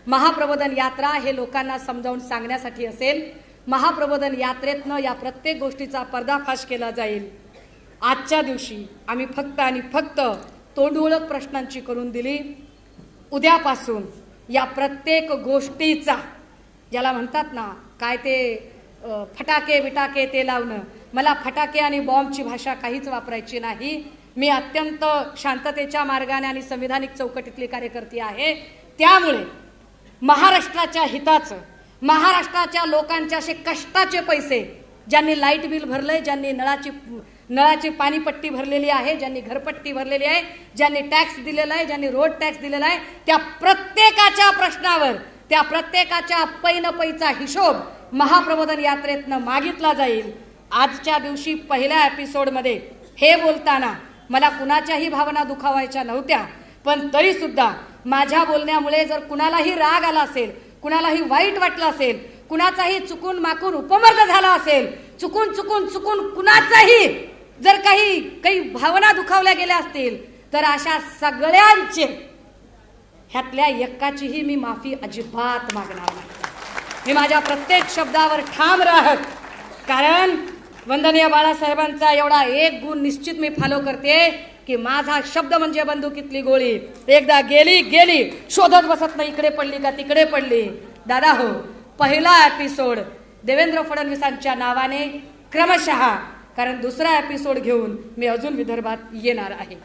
S9: महाप्रबोधन यात्रा हे लोकांना समजावून सांगण्यासाठी असेल. महाप्रबोधन यात्रेतनं या प्रत्येक गोष्टीचा पर्दाफाश केला जाईल. आजच्या दिवशी आम्ही फक्त आणि फक्त तोंडओळख प्रश्नांची करून दिली. उद्यापासून या प्रत्येक गोष्टीचा, ज्याला म्हणतात ना काय ते फटाके बिटाके ते लावणं, मला फटाके आणि बॉम्बची भाषा काहीच वापरायची नाही. मी अत्यंत शांततेच्या मार्गाने आणि संविधानिक चौकटीतली कार्यकर्ती आहे. त्यामुळे महाराष्ट्राच्या हिताचं, महाराष्ट्राच्या लोकांचे असे कष्टाचे पैसे, ज्यांनी लाईट बिल भरलंय, ज्यांनी नळाची पाणीपट्टी भरलेली आहे, ज्यांनी घरपट्टी भरलेली आहे, ज्यांनी टॅक्स दिलेला आहे, ज्यांनी रोड टॅक्स दिलेला आहे, त्या प्रत्येकाच्या प्रश्नावर, त्या प्रत्येकाच्या पैचा हिशोब महाप्रबोधन यात्रेतनं मागितला जाईल. आजच्या दिवशी पहिल्या एपिसोडमध्ये हे बोलताना मला कुणाच्याही भावना दुखावायच्या नव्हत्या, पण तरी सुद्धा माझ्या बोलण्यामुळे जर कुणालाही राग आला असेल, कुणालाही वाईट वाटलं असेल, कुणाचाही चुकून माकून उपमर्द झाला असेल, चुकून कुणाचाही जर काही भावना दुखावल्या गेल्या असतील तर अशा सगळ्यांचे, ह्यातल्या एकाचीही मी माफी अजिबात मागणार नाही. मी माझ्या प्रत्येक शब्दावर ठाम राहत, कारण वंदनीय बाळासाहेबांचा एवढा एक गुण निश्चित मी फॉलो करते की माझा शब्द म्हणजे बंदुकीतली गोळी. एकदा गेली शोधत बसत नाही इकडे पडली का तिकडे पडली. दादा हो, पहिला एपिसोड देवेंद्र फडणवीसांच्या नावाने क्रमशः, कारण दुसरा एपिसोड घेऊन मी अजून विदर्भात येणार आहे.